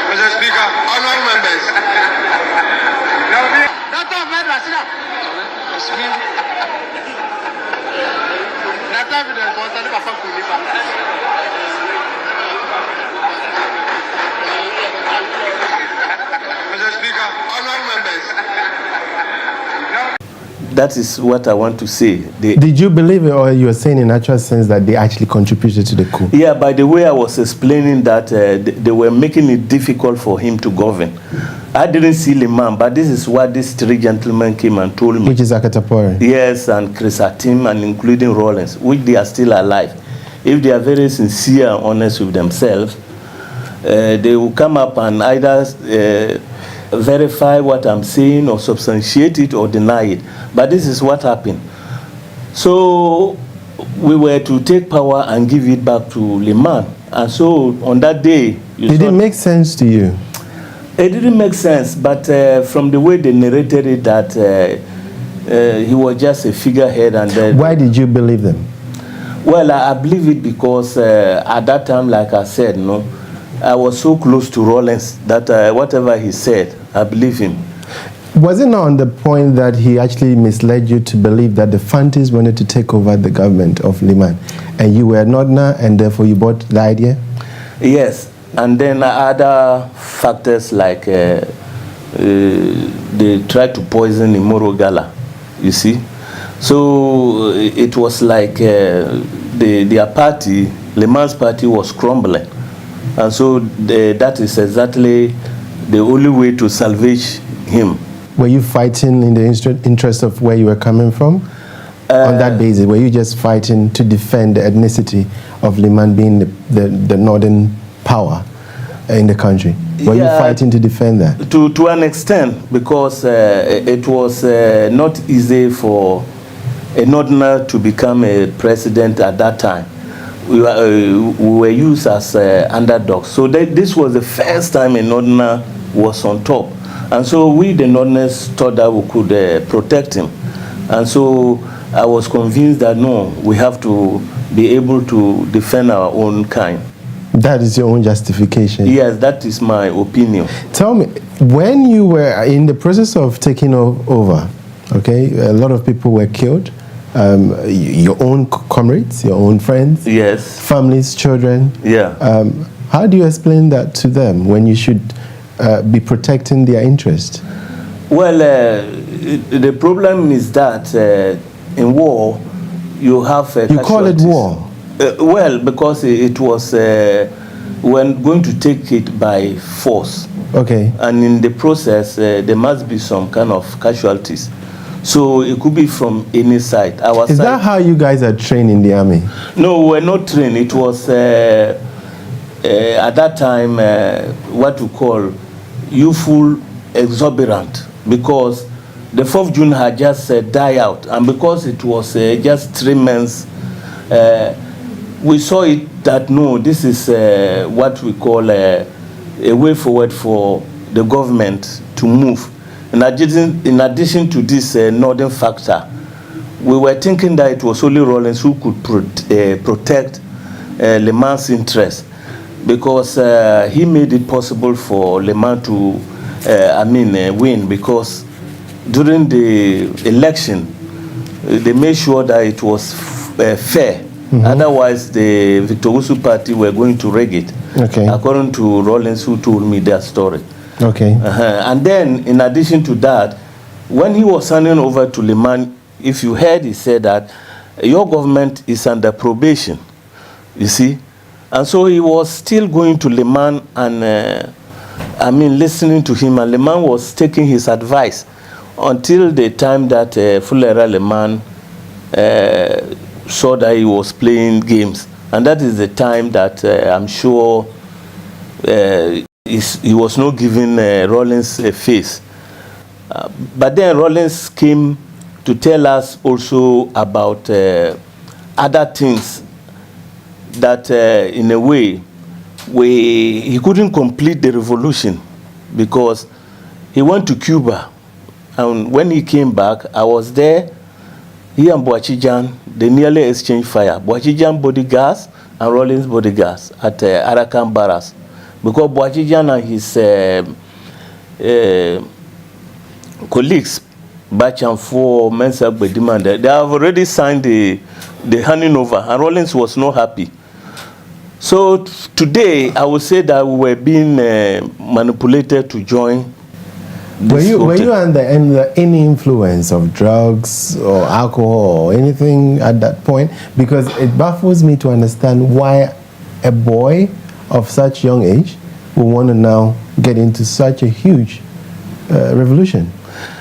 Mr. Speaker, honourable members. Mr. Speaker, honourable members. That is what I want to say. Did you believe it, or you were saying in actual sense that they actually contributed to the coup? Yeah, by the way I was explaining that they were making it difficult for him to govern. I didn't see Liman, but this is what these three gentlemen came and told me. Which is Akatapori? Yes, and Chris Atim, and including Rawlings, which they are still alive. If they are very sincere and honest with themselves, they will come up and either verify what I'm saying or substantiate it or deny it. But this is what happened. So we were to take power and give it back to Liman. And so on that day... It didn't make sense to you? It didn't make sense, but from the way they narrated it, that he was just a figurehead. And why did you believe them? Well, I believe it because at that time, like I said, no, I was so close to Rawlings that whatever he said, I believe him. Was it not on the point that he actually misled you to believe that the Fantis wanted to take over the government of Liman, and you were not now, and therefore you bought the idea? Yes, and then other factors like they tried to poison Imoro Gala, you see. So it was like their party, Liman's party, was crumbling. And so that is exactly the only way to salvage him. Were you fighting in the interest of where you were coming from? On that basis, were you just fighting to defend the ethnicity of Liman being the northern power in the country? Were you fighting to defend that? To an extent, because it was not easy for a northerner to become a president at that time. We were used as underdogs. So this was the first time a northerner was on top. And so we, the northerners, thought that we could protect him. And so I was convinced that, no, we have to be able to defend our own kind. That is your own justification? Yes, that is my opinion. Tell me, when you were in the process of taking over, okay, a lot of people were killed. Your own comrades, your own friends, yes, families, children. Yeah. How do you explain that to them when you should be protecting their interest? Well, the problem is that in war, you have you call it war? Well, because it was when going to take it by force. Okay. And in the process, there must be some kind of casualties. So it could be from any side. Is that how you guys are trained in the army? No, we're not trained. It was at that time what we call youthful exuberant, because the 4th June had just died out, and because it was just 3 months, we saw it that no, this is what we call a way forward for the government to move. In addition to this northern factor, we were thinking that it was only Rawlings who could protect Liman's interest, because he made it possible for Liman to, win, because during the election, they made sure that it was fair. Mm-hmm. Otherwise, the Victor Usu party were going to rig it, okay, according to Rawlings, who told me their story. Okay. And then, in addition to that, when he was handing over to Liman, if you heard, he said that your government is under probation, you see. And so he was still going to Liman and, listening to him, and Liman was taking his advice until the time that Fulera Liman saw that he was playing games. And that is the time that I'm sure he was not giving Rawlings a face. But then Rawlings came to tell us also about other things that in a way he couldn't complete the revolution, because he went to Cuba, and when he came back, I was there. he and Boachijan, they nearly exchanged fire. Boachijan bodyguards and Rawlings bodyguards at Arakan Barracks. Because Boachijan and his colleagues, Batch and 4, Mensa Bedima, they have already signed the handing over, and Rawlings was not happy. So today, I would say that we were being manipulated to join. Were you under any influence of drugs or alcohol or anything at that point? Because it baffles me to understand why a boy of such young age would want to now get into such a huge revolution.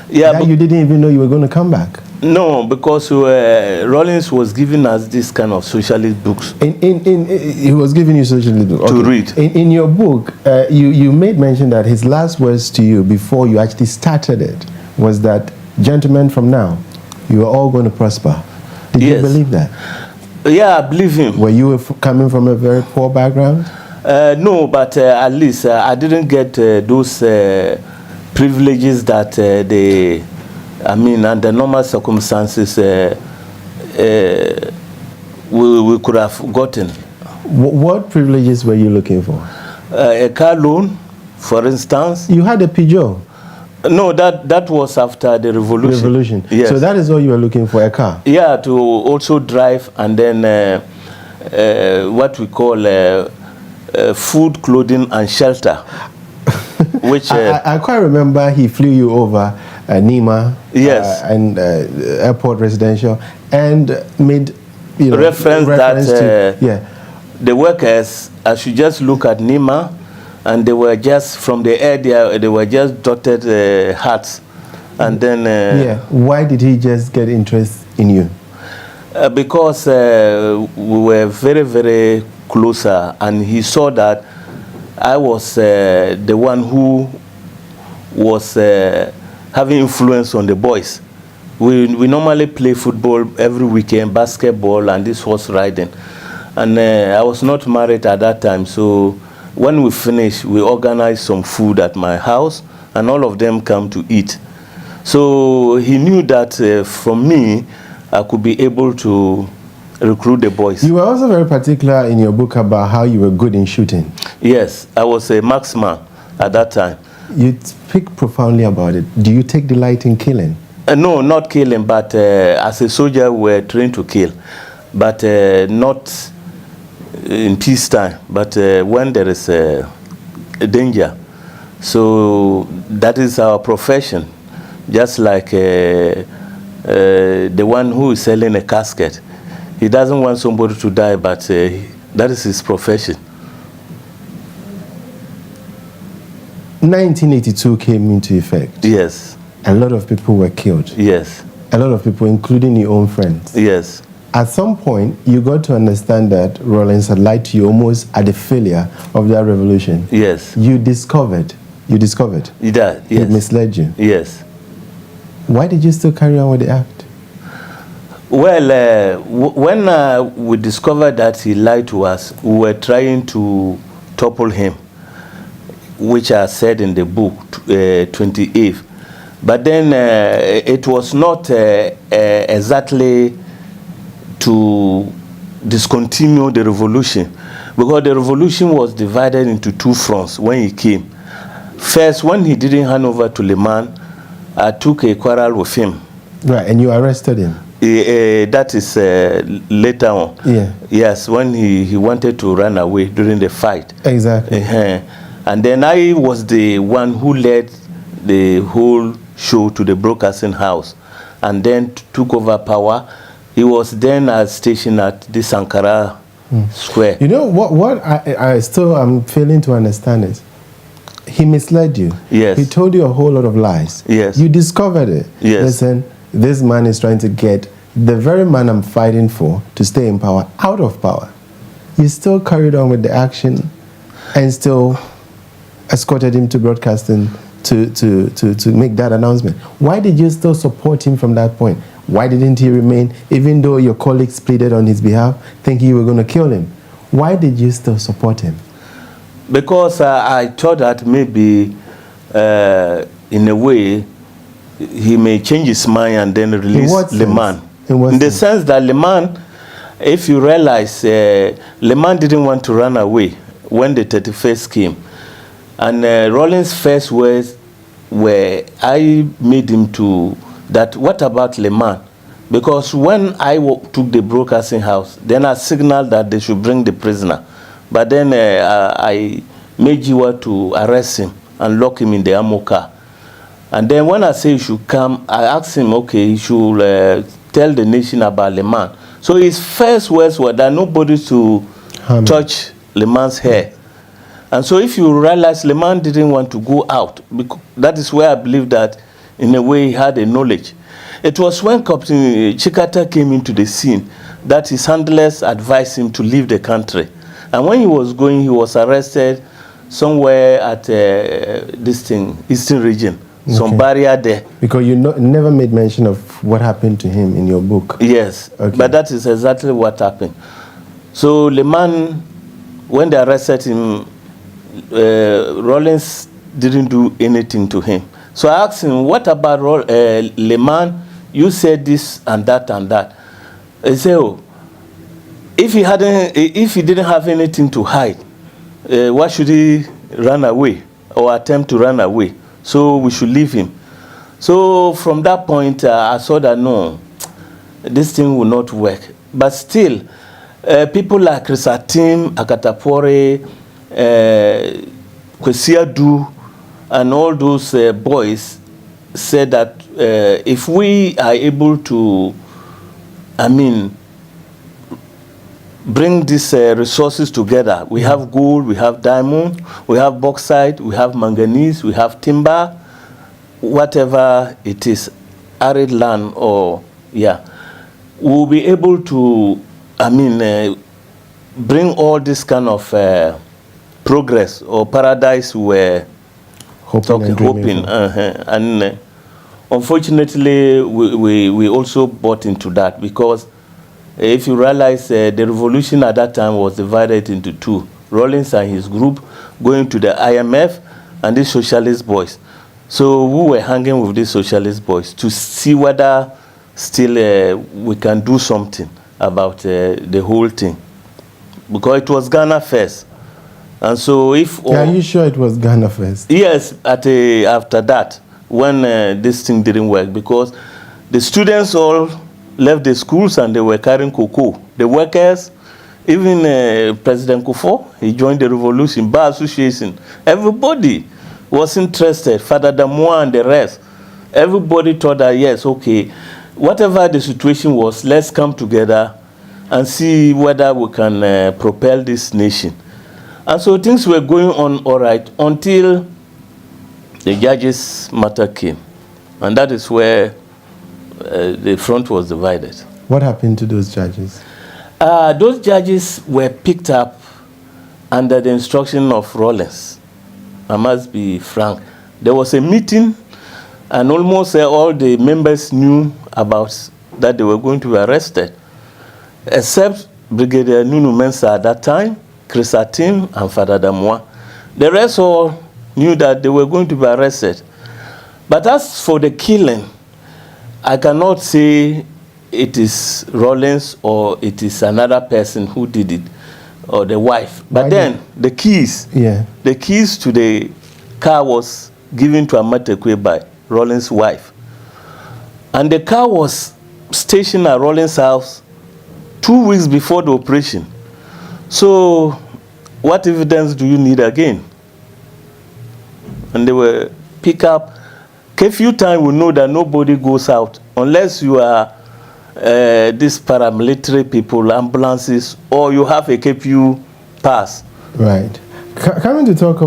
Yeah, that you didn't even know you were going to come back. No, because Rawlings was giving us this kind of socialist books. He was giving you socialist books to read. In your book, you made mention that his last words to you before you actually started it was that, "Gentlemen, from now, you are all going to prosper." Did you believe that? Yeah, I believe him. Were you coming from a very poor background? No, but at least I didn't get those privileges that under normal circumstances, we could have gotten. What privileges were you looking for? A car loan, for instance. You had a Peugeot. No, that was after the revolution. Yes. So that is all you were looking for, a car? Yeah, to also drive, and then what we call food, clothing, and shelter. Which I quite remember he flew you over Nima, yes, and airport residential, and made reference that the workers, I should just look at Nima, and they were just from the area, they were just dotted huts, and then why did he just get interest in you? Because we were very, very closer, and he saw that I was the one who was having influence on the boys. We normally play football every weekend, basketball, and this horse riding. And I was not married at that time, so when we finished, we organized some food at my house, and all of them come to eat. So he knew that from me, I could be able to recruit the boys. You were also very particular in your book about how you were good in shooting. Yes, I was a marksman at that time. You speak profoundly about it. Do you take delight in killing? No, not killing, but as a soldier, we were trained to kill. But not in peacetime, but when there is a danger. So that is our profession. Just like the one who is selling a casket. He doesn't want somebody to die, but that is his profession. 1982 came into effect. Yes. A lot of people were killed. Yes. A lot of people, including your own friends. Yes. At some point, you got to understand that Rawlings had lied to you almost at the failure of that revolution. Yes. You discovered. He did, yes. He misled you. Yes. Why did you still carry on with the act? Well, when we discovered that he lied to us, we were trying to topple him, which I said in the book, 28th. But then it was not exactly to discontinue the revolution, because the revolution was divided into two fronts when he came. First, when he didn't hand over to Liman, I took a quarrel with him. Right, and you arrested him. That is later on. Yeah. Yes, when he wanted to run away during the fight. Exactly. And then I was the one who led the whole show to the broadcasting house, and then took over power. He was then stationed at the Sankara Square. You know what I still am failing to understand is, he misled you. Yes. He told you a whole lot of lies. Yes. You discovered it. Yes. Listen, this man is trying to get the very man I'm fighting for to stay in power out of power. You still carried on with the action and still escorted him to broadcasting to make that announcement. Why did you still support him from that point? Why didn't he remain, even though your colleagues pleaded on his behalf, thinking you were going to kill him? Why did you still support him? Because I thought that maybe, in a way, he may change his mind and then release the man. In the sense that Liman, if you realize, Liman didn't want to run away when the 31st came. And Rawlings' first words were, I made him to, that what about Liman? Because when I took the broadcasting house, then I signaled that they should bring the prisoner. But then I made Jiwa to arrest him and lock him in the ammo car. And then when I say he should come, I asked him, okay, he should tell the nation about Liman. So his first words were that nobody to touch Liman's hair. And so if you realize Liman didn't want to go out, because that is where I believe that in a way he had a knowledge. It was when Captain Chikata came into the scene that his handlers advised him to leave the country. And when he was going, he was arrested somewhere at this thing, Eastern region, some barrier there. Because you never made mention of what happened to him in your book. Yes, but that is exactly what happened. So Liman, when they arrested him, Rawlings didn't do anything to him. So I asked him, what about Liman? You said this and that and that. He said, oh, if he didn't have anything to hide, why should he run away or attempt to run away? So we should leave him. So from that point, I saw that no, this thing will not work. But still, people like Krisatim, Akatapore, Kwesiadu, and all those boys said that if we are able to, bring these resources together, we have gold, we have diamond, we have bauxite, we have manganese, we have timber, whatever it is, arid land or, we'll be able to, bring all this kind of progress or paradise we're hoping. And unfortunately, we also bought into that, because if you realize the revolution at that time was divided into two. Rawlings and his group going to the IMF and these socialist boys. So we were hanging with these socialist boys to see whether still we can do something about the whole thing. Because it was Ghana first. And so if... Are you sure it was Ghana first? Yes, after that, when this thing didn't work, because the students all left the schools and they were carrying cocoa. The workers, even President Kufuor, he joined the revolution, Bar Association. Everybody was interested, Father Damoa and the rest. Everybody thought that, yes, okay, whatever the situation was, let's come together and see whether we can propel this nation. And so things were going on all right until the judges' matter came. And that is where the front was divided. What happened to those judges? Those judges were picked up under the instruction of Rawlings. I must be frank. There was a meeting, and almost all the members knew about that they were going to be arrested, except Brigadier Nunu Mensah at that time, Krisatim, and Father Damoa. The rest all knew that they were going to be arrested. But as for the killing, I cannot say it is Rawlings or it is another person who did it, or the wife. But then the keys, the keys to the car was given to Amatekwe by Rawlings' wife. And the car was stationed at Rawlings' house 2 weeks before the operation. So what evidence do you need again? And they were picked up. Curfew time will know that nobody goes out unless you are these paramilitary people, ambulances, or you have a curfew pass. Right. Coming to talk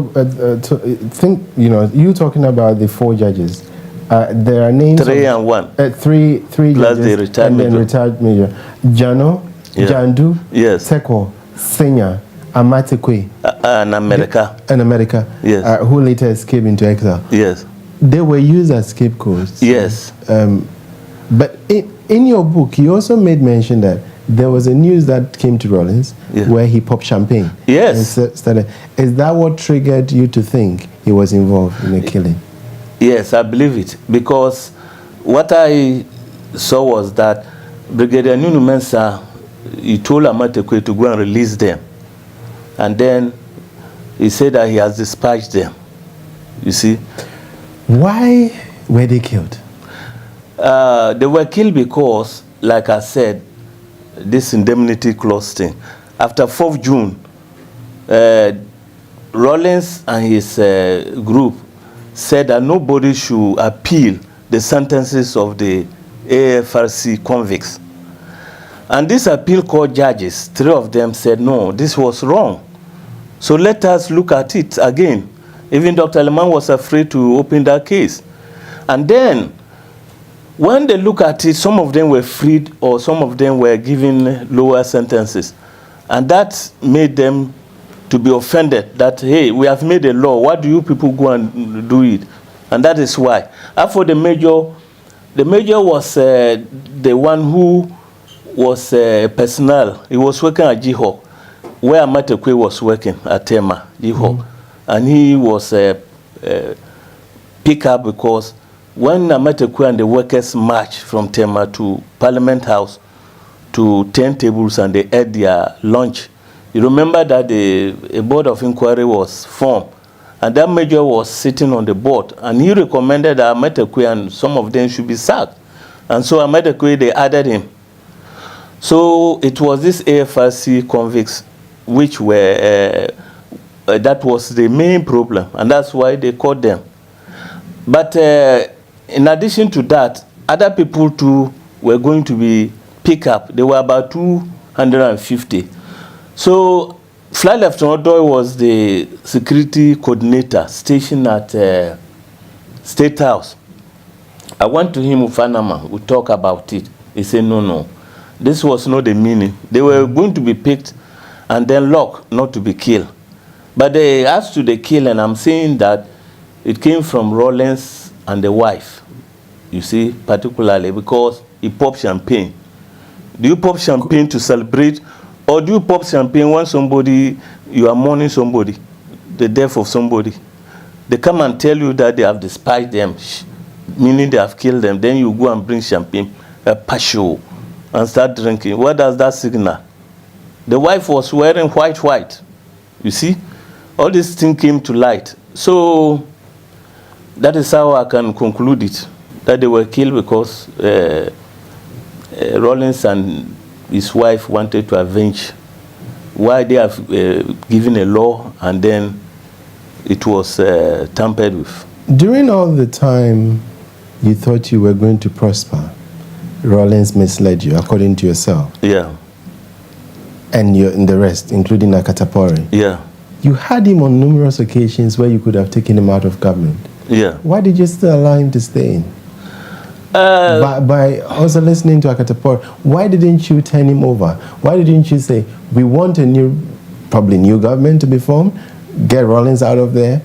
think, you talking about the 4 judges. There are names 3 and 1. Three plus judges the retired and major. then retired major. Jano, Jandu, Teko, Senya, Amatekwe. And America. And America. Yes. Who later escaped into exile. Yes. They were used as scapegoats. Yes. But in your book, you also made mention that there was a news that came to Rawlings where he popped champagne. Yes. And is that what triggered you to think he was involved in the killing? Yes, I believe it. Because what I saw was that Brigadier Nunu Mensah, he told Amatekwe to go and release them. And then he said that he has dispatched them. You see? Why were they killed? They were killed because, like I said, this indemnity clause thing. After 4th June, Rawlings and his group said that nobody should appeal the sentences of the AFRC convicts. And this appeal court judges, 3 of them said, no, this was wrong. So let us look at it again. Even Dr. Leman was afraid to open that case. And then, when they look at it, some of them were freed or some of them were given lower sentences. And that made them to be offended that, hey, we have made a law. Why do you people go and do it? And that is why. After the major was the one who was personnel. He was working at Jihawk, where Amatekwe was working at Tema, Jihawk. And he was picked up because when Amatekwe and the workers marched from Tema to Parliament House to 10 tables and they ate their lunch, you remember that a board of inquiry was formed. And that major was sitting on the board. And he recommended that Amatekwe and some of them should be sacked. And so Amatekwe, they added him. So it was this AFRC convicts which were, that was the main problem. And that's why they caught them. But in addition to that, other people too were going to be picked up. There were about 250. So Flight Lieutenant Odoy was the security coordinator stationed at State House. I went to him with Panama. We talk about it. He said, no. This was not the meaning. They were going to be picked and then locked, not to be killed. But they asked to the kill, and I'm saying that it came from Rawlings and the wife, you see, particularly because he popped champagne. Do you pop champagne to celebrate, or do you pop champagne when somebody, you are mourning somebody, the death of somebody? They come and tell you that they have despised them, meaning they have killed them. Then you go and bring champagne, a passion, and start drinking. What does that signal? The wife was wearing white. You see? All this thing came to light. So that is how I can conclude it, that they were killed because Rawlings and his wife wanted to avenge why they have given a law and then it was tampered with. During all the time you thought you were going to prosper, Rawlings misled you, according to yourself. Yeah. And the rest, including Akatapori. Yeah. You had him on numerous occasions where you could have taken him out of government. Yeah. Why did you still allow him to stay in? By also listening to Akatapori, why didn't you turn him over? Why didn't you say, we want a probably new government to be formed, get Rawlings out of there,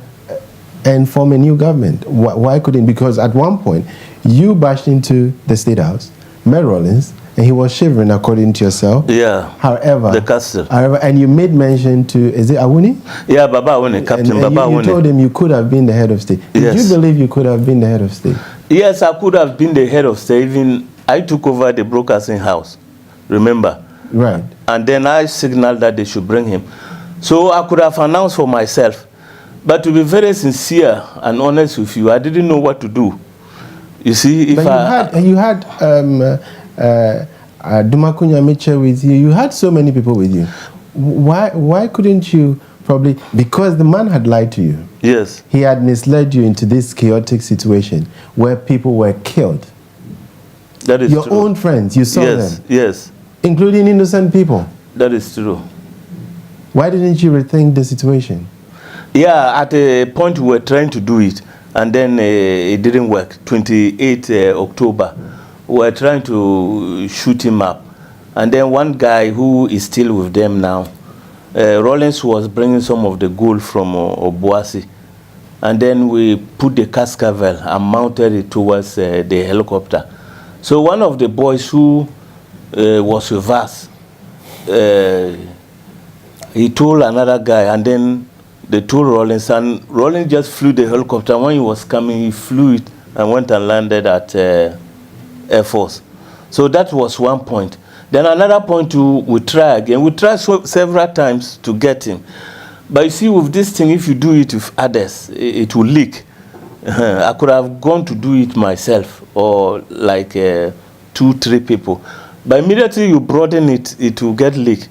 and form a new government? Why couldn't? Because at one point, you bashed into the State House, met Rawlings, and he was shivering, according to yourself. Yeah. However, the castle. However, and you made mention to, is it Awuni? Yeah, Baba Awuni, Captain Baba Awuni. You told him you could have been the head of state. Did you believe you could have been the head of state? Yes, I could have been the head of state. Even I took over the broadcasting house, remember? Right. And then I signaled that they should bring him. So I could have announced for myself. But to be very sincere and honest with you, I didn't know what to do. You see, if you had Dumakunya Mitchell with you. You had so many people with you. Why couldn't you probably, because the man had lied to you. Yes. He had misled you into this chaotic situation where people were killed. That is your true. Own friends, you saw them. Yes. Including innocent people. That is true. Why didn't you rethink the situation? Yeah, at a point we were trying to do it, and then it didn't work. 28 October, we were trying to shoot him up. And then one guy who is still with them now, Rawlings was bringing some of the gold from Obuasi. And then we put the cascavel and mounted it towards the helicopter. So one of the boys who was with us, he told another guy, and then they told Rawlings, and Rawlings just flew the helicopter. When he was coming, he flew it and went and landed at Air Force. So that was one point. Then another point we try again. We tried several times to get him. But you see, with this thing, if you do it with others, it will leak. I could have gone to do it myself, or like 2-3 people. But immediately you broaden it, it will get leaked.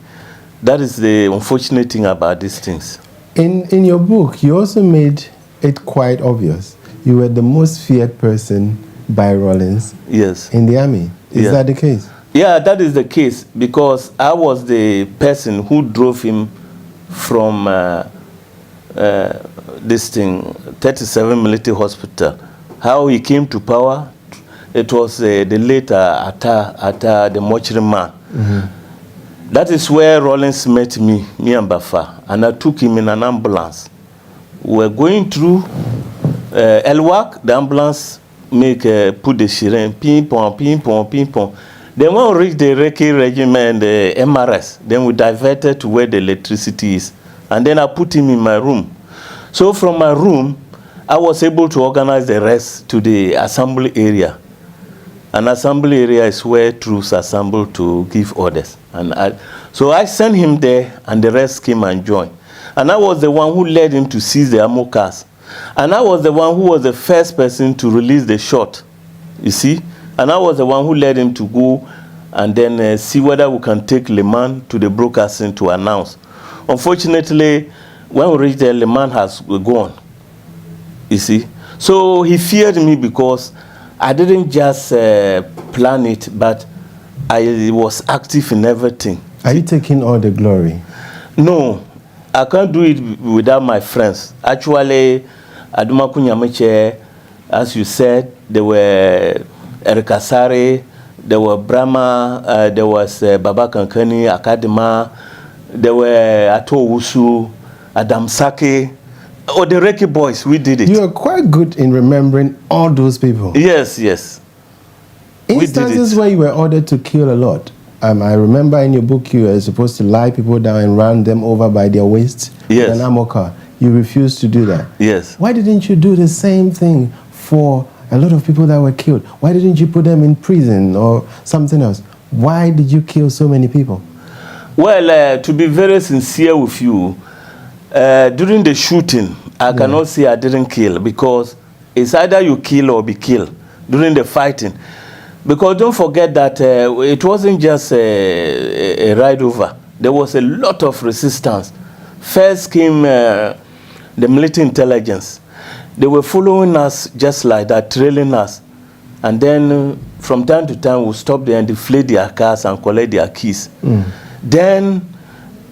That is the unfortunate thing about these things. In your book, you also made it quite obvious. You were the most feared person by Rawlings in the army. Is that the case? Yeah, that is the case, because I was the person who drove him from this thing, 37 Military Hospital. How he came to power, it was the late Atta, the mortuary man. That is where Rawlings met me and Bafa, and I took him in an ambulance. We were going through Elwak, the ambulance put the siren, ping pong, ping pong, ping pong. Then when we reached the Reki regiment, the MRS, then we diverted to where the electricity is. And then I put him in my room. So from my room, I was able to organize the rest to the assembly area. An assembly area is where troops assemble to give orders. So I sent him there, and the rest came and joined. And I was the one who led him to seize the ammo cars. And I was the one who was the first person to release the shot, you see. And I was the one who led him to go and then see whether we can take Le Mans to the broadcasting to announce. Unfortunately, when we reached there, Le Mans has gone, you see. So he feared me because I didn't just plan it, but I was active in everything. Are you taking all the glory? No, I can't do it without my friends. Actually, Adumaku Nyameche, as you said, there were Erika Sare, there were Brahma, there was Baba Kankani, Akadema, there were Ato Wusu, Adam Sake, the Reki boys, we did it. You are quite good in remembering all those people. Yes, yes. Instances where you were ordered to kill a lot. I remember in your book you were supposed to lie people down and run them over by their waists with an ammo car. You refused to do that. Yes. Why didn't you do the same thing for a lot of people that were killed? Why didn't you put them in prison or something else? Why did you kill so many people? Well, to be very sincere with you, during the shooting, I cannot say I didn't kill, because it's either you kill or be killed during the fighting. Because don't forget that it wasn't just a ride over. There was a lot of resistance. First came the military intelligence. They were following us just like that, trailing us. And then from time to time, we'll stop there and deflate their cars and collect their keys. Then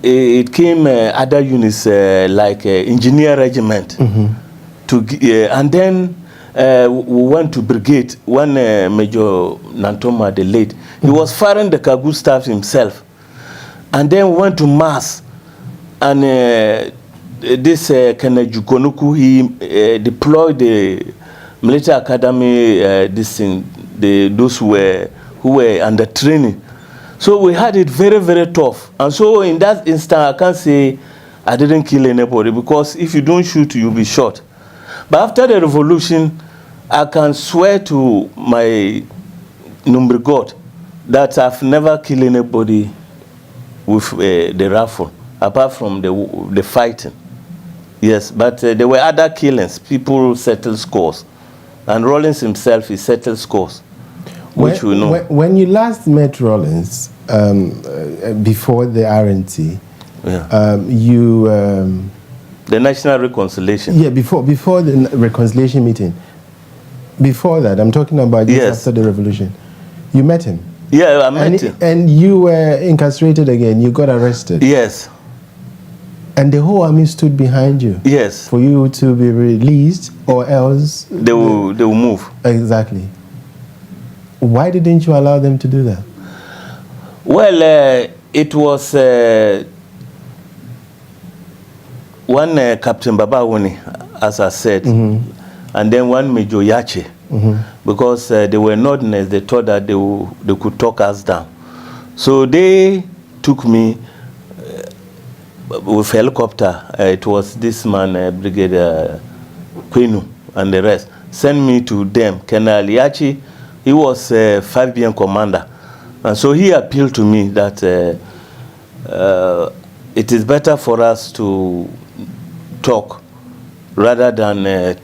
it came other units like engineer regiment. And then we went to brigade. One Major Nantoma, the late, he was firing the Kagu staff himself. And then we went to Mass. And this Kenejukonuku, he deployed the military academy, those who were under training. So we had it very, very tough. And so in that instant, I can't say I didn't kill anybody, because if you don't shoot, you'll be shot. But after the revolution, I can swear to my number God that I've never killed anybody with the rifle, apart from the fighting. Yes, but there were other killings. People settled scores. And Rawlings himself, he settled scores, which we know. When you last met Rawlings, before the RNC, the National Reconciliation. Yeah, before the reconciliation meeting. Before that, I'm talking about just after the revolution. You met him? Yeah, I met him. And you were incarcerated again. You got arrested. Yes. And the whole army stood behind you. Yes. For you to be released, or else they will move. Exactly. Why didn't you allow them to do that? Well, it was one Captain Babawoni, as I said, and then one Major Yache, because they were Northerners. They thought that they could talk us down. So they took me with helicopter. It was this man, Brigadier Kwenu, and the rest. Sent me to them. Colonel Yache, he was 5BN commander. And so he appealed to me that it is better for us to talk rather than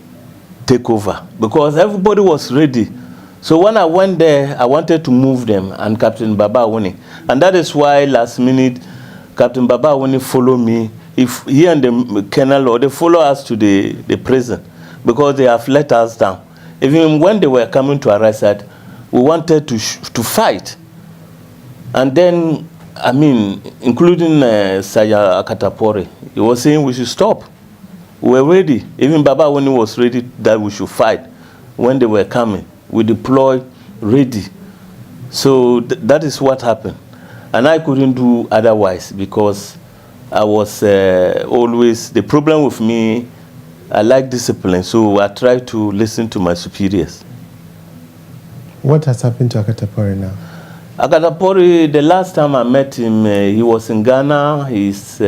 take over, because everybody was ready. So when I went there, I wanted to move them and Captain Baba Awuni. And that is why last minute, Captain Baba Awuni followed me. If he and the colonel, or they follow us to the prison, because they have let us down. Even when they were coming to arrest us, we wanted to fight. And then, I mean, including Saya Akatapori, he was saying we should stop. We were ready. Even Baba Awuni was ready that we should fight when they were coming. We deployed, ready. So that is what happened. And I couldn't do otherwise, because I was always, the problem with me, I like discipline, so I try to listen to my superiors. What has happened to Akatapori now? Akatapori, the last time I met him, he was in Ghana. He's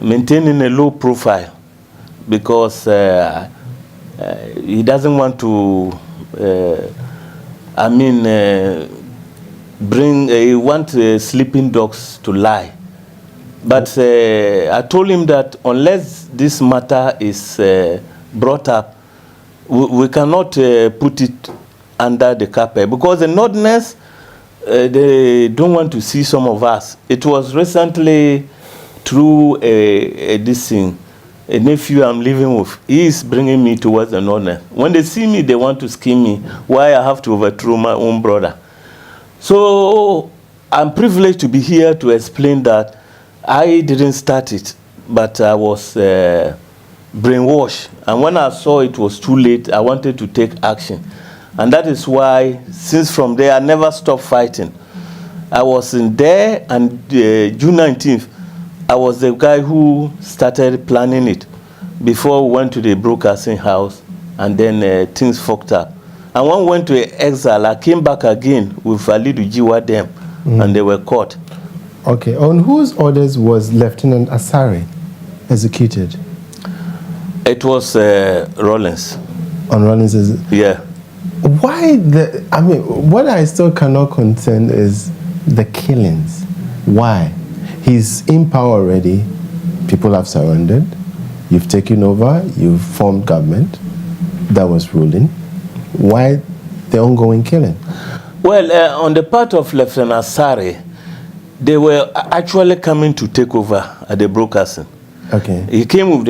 maintaining a low profile because he doesn't want to, he wants sleeping dogs to lie. But I told him that unless this matter is brought up, we cannot put it under the carpet, because the Northerners, they don't want to see some of us. It was recently through this thing, a nephew I'm living with. He is bringing me towards the Northerners. When they see me, they want to scheme me why I have to overthrow my own brother. So I'm privileged to be here to explain that I didn't start it, but I was brainwashed. And when I saw it was too late, I wanted to take action. And that is why, since from there, I never stopped fighting. I was in there, and June 19th, I was the guy who started planning it before we went to the broadcasting house, and then things fucked up. And when we went to exile, I came back again with Alidu Jiwa them, and they were caught. Okay, on whose orders was Lieutenant Asare executed? It was Rawlings. On Rawlings? Yeah. Why what I still cannot contend is the killings. Why? He's in power already. People have surrendered. You've taken over. You've formed government that was ruling. Why the ongoing killing? Well, on the part of Lieutenant Asare, they were actually coming to take over at the broadcasting. Okay. He came with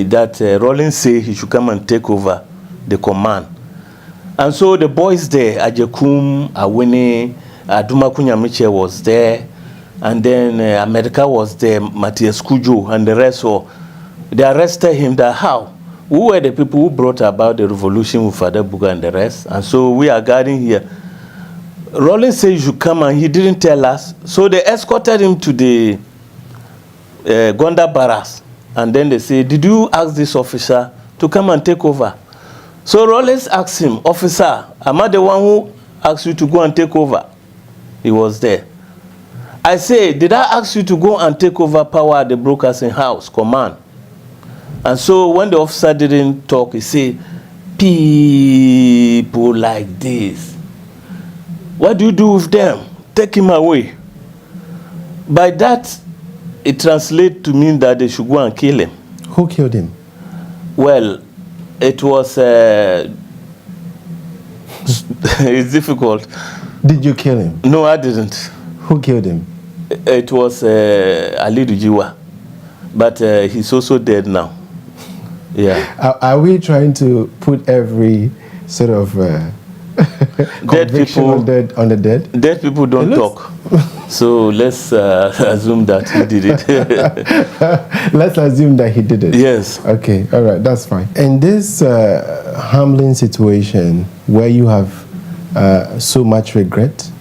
that Rawlings said he should come and take over the command. And so the boys there, Ajekum, Awini, Aduma Kunyamiche was there, and then America was there, Matthias Kujo, and the rest. So they arrested him. That how? Who were the people who brought about the revolution with Father Buga and the rest? And so we are guarding here. Rawlings said you should come, and he didn't tell us. So they escorted him to the Gonda Barracks. And then they said, did you ask this officer to come and take over? So Rawlings asked him, officer, am I the one who asked you to go and take over? He was there. I say, did I ask you to go and take over power at the broadcasting house, command? And so when the officer didn't talk, he said, people like this, what do you do with them? Take him away. By that, it translates to mean that they should go and kill him. Who killed him? Well, it was, it's difficult. Did you kill him? No, I didn't. Who killed him? It was Alidu Jiwa, but he's also dead now. Yeah. Are we trying to put every sort of dead people on the dead? Dead people don't talk. So let's assume that he did it. Let's assume that he did it. Yes. Okay, all right, that's fine. In this humbling situation where you have so much regret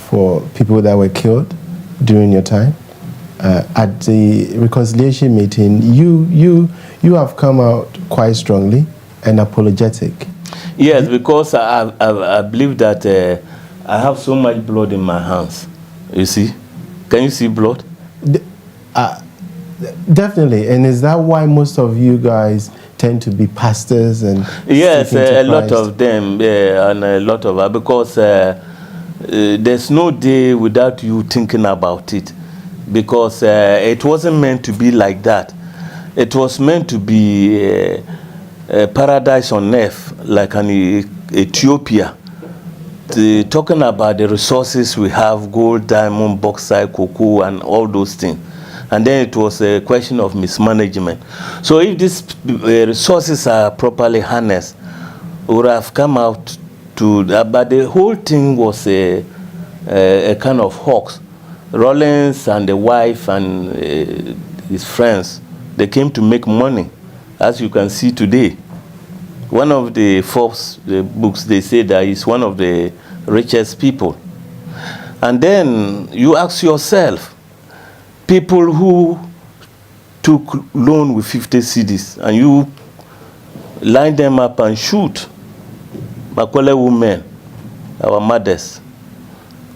for people that were killed during your time, at the reconciliation meeting, you have come out quite strongly and apologetic. Yes, because I believe that I have so much blood in my hands. You see? Can you see blood? Definitely. And is that why most of you guys tend to be pastors and yes, a lot of them, and a lot of because there's no day without you thinking about it, because it wasn't meant to be like that. It was meant to be a paradise on earth, like an Ethiopia. Talking about the resources we have, gold, diamond, bauxite, cocoa, and all those things. And then it was a question of mismanagement. So if these resources are properly harnessed, we would have come out to, but the whole thing was a kind of hoax. Rawlings and the wife and his friends, they came to make money, as you can see today. One of the Forbes books, they say that he's one of the richest people. And then you ask yourself, people who took loan with 50 cedis and you line them up and shoot Makwele women, our mothers.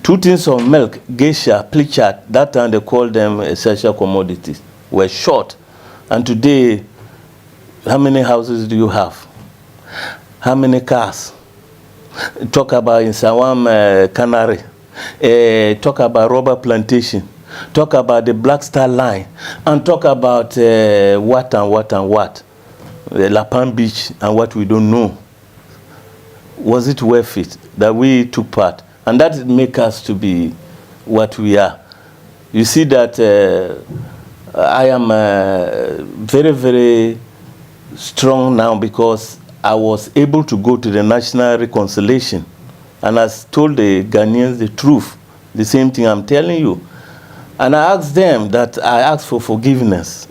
2 tins of milk, geisha, plichat, that time they called them essential commodities, were short. And today, how many houses do you have? How many cars? Talk about in Sawam, Canary. Talk about rubber plantation. Talk about the Black Star Line. And talk about what and what and what. Lapan Beach and what we don't know. Was it worth it that we took part? And that makes us to be what we are. You see that I am very, very strong now because I was able to go to the National Reconciliation. And I told the Ghanaians the truth, the same thing I'm telling you. And I asked them that I asked for forgiveness.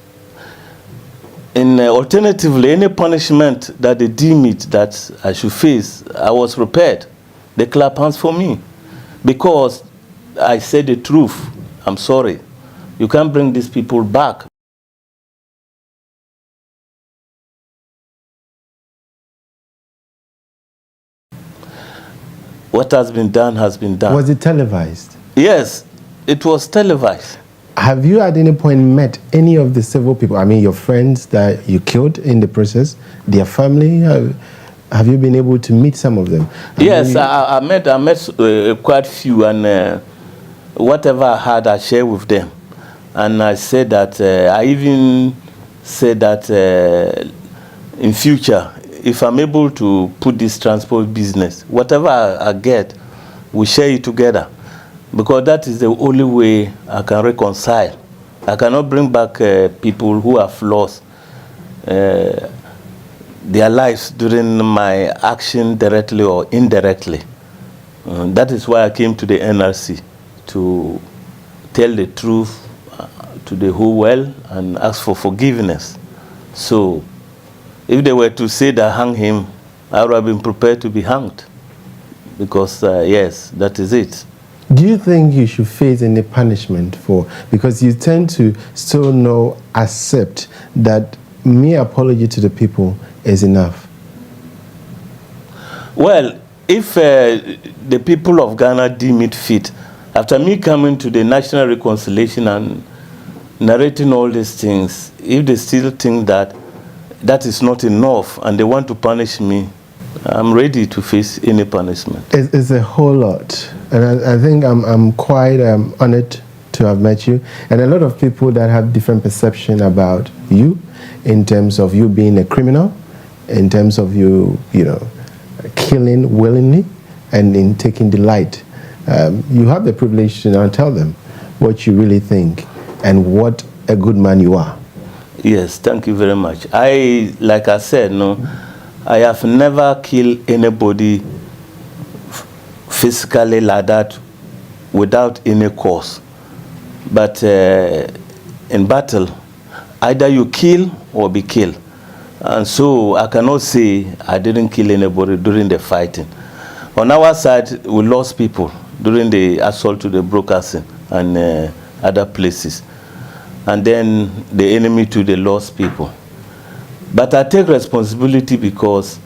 And alternatively, any punishment that they deem it that I should face, I was prepared. They clap hands for me because I said the truth. I'm sorry. You can't bring these people back. What has been done has been done. Was it televised? Yes, it was televised. Have you at any point met any of the civil people, I mean your friends that you killed in the process, their family? Have you been able to meet some of them? Yes, I met quite few, and whatever I had, I shared with them. And I said that, I even said that in future, if I'm able to put this transport business, whatever I get, we share it together. Because that is the only way I can reconcile. I cannot bring back people who have lost their lives during my action directly or indirectly. That is why I came to the NRC, to tell the truth to the whole world and ask for forgiveness. So if they were to say that hang him, I would have been prepared to be hanged. Because yes, that is it. Do you think you should face any punishment for, because you tend to still accept that mere apology to the people is enough? Well, if the people of Ghana deem it fit, after me coming to the National Reconciliation and narrating all these things, if they still think that that is not enough and they want to punish me, I'm ready to face any punishment. It's a whole lot. And I think I'm quite honored to have met you. And a lot of people that have different perception about you, in terms of you being a criminal, in terms of you killing willingly, and in taking delight. You have the privilege to now tell them what you really think and what a good man you are. Yes, thank you very much. Like I said, I have never killed anybody physically like that without any cause. But in battle, either you kill or be killed. And so I cannot say I didn't kill anybody during the fighting. On our side, we lost people during the assault to the broadcasting and other places. And then the enemy too, they lost people. But I take responsibility because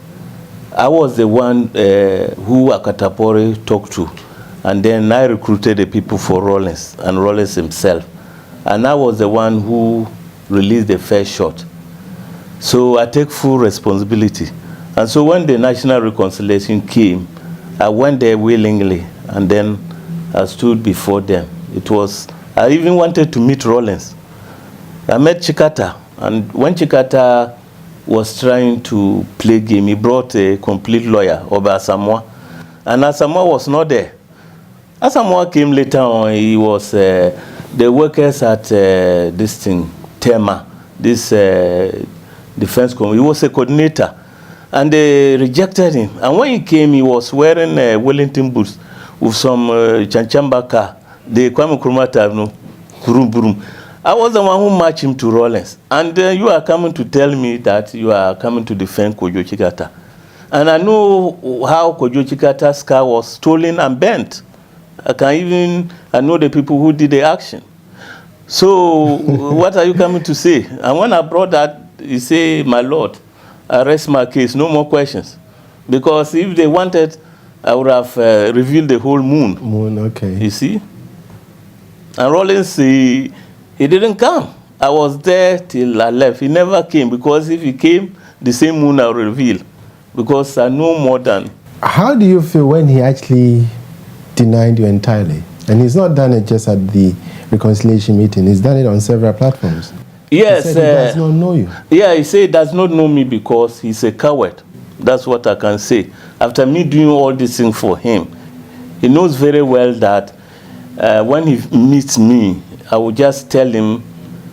I was the one who Akatapori talked to. And then I recruited the people for Rawlings, and Rawlings himself. And I was the one who released the first shot. So I take full responsibility. And so when the National Reconciliation came, I went there willingly, and then I stood before them. I even wanted to meet Rawlings. I met Chikata, and when Chikata was trying to play game, he brought a complete lawyer, Oba Asamoah, and Asamoah was not there. Asamoah came later on. He was the workers at this thing, TEMA, this defense committee. He was a coordinator, and they rejected him. And when he came, he was wearing Wellington boots with some Chanchamba car. The Kwame Nkrumah type, no, brum brum. I was the one who matched him to Rawlings. And you are coming to tell me that you are coming to defend Kojo Chikata. And I know how Kojo Chikata's car was stolen and bent. I know the people who did the action. So what are you coming to say? And when I brought that, you say, my lord, arrest my case, no more questions. Because if they wanted, I would have revealed the whole moon. Moon, okay. You see? And Rawlings, he didn't come. I was there till I left. He never came, because if he came, the same moon I will reveal. Because I know more than... How do you feel when he actually denied you entirely? And he's not done it just at the reconciliation meeting. He's done it on several platforms. Yes. He said he does not know you. Yeah, he said he does not know me because he's a coward. That's what I can say. After me doing all this thing for him, he knows very well that when he meets me, I will just tell him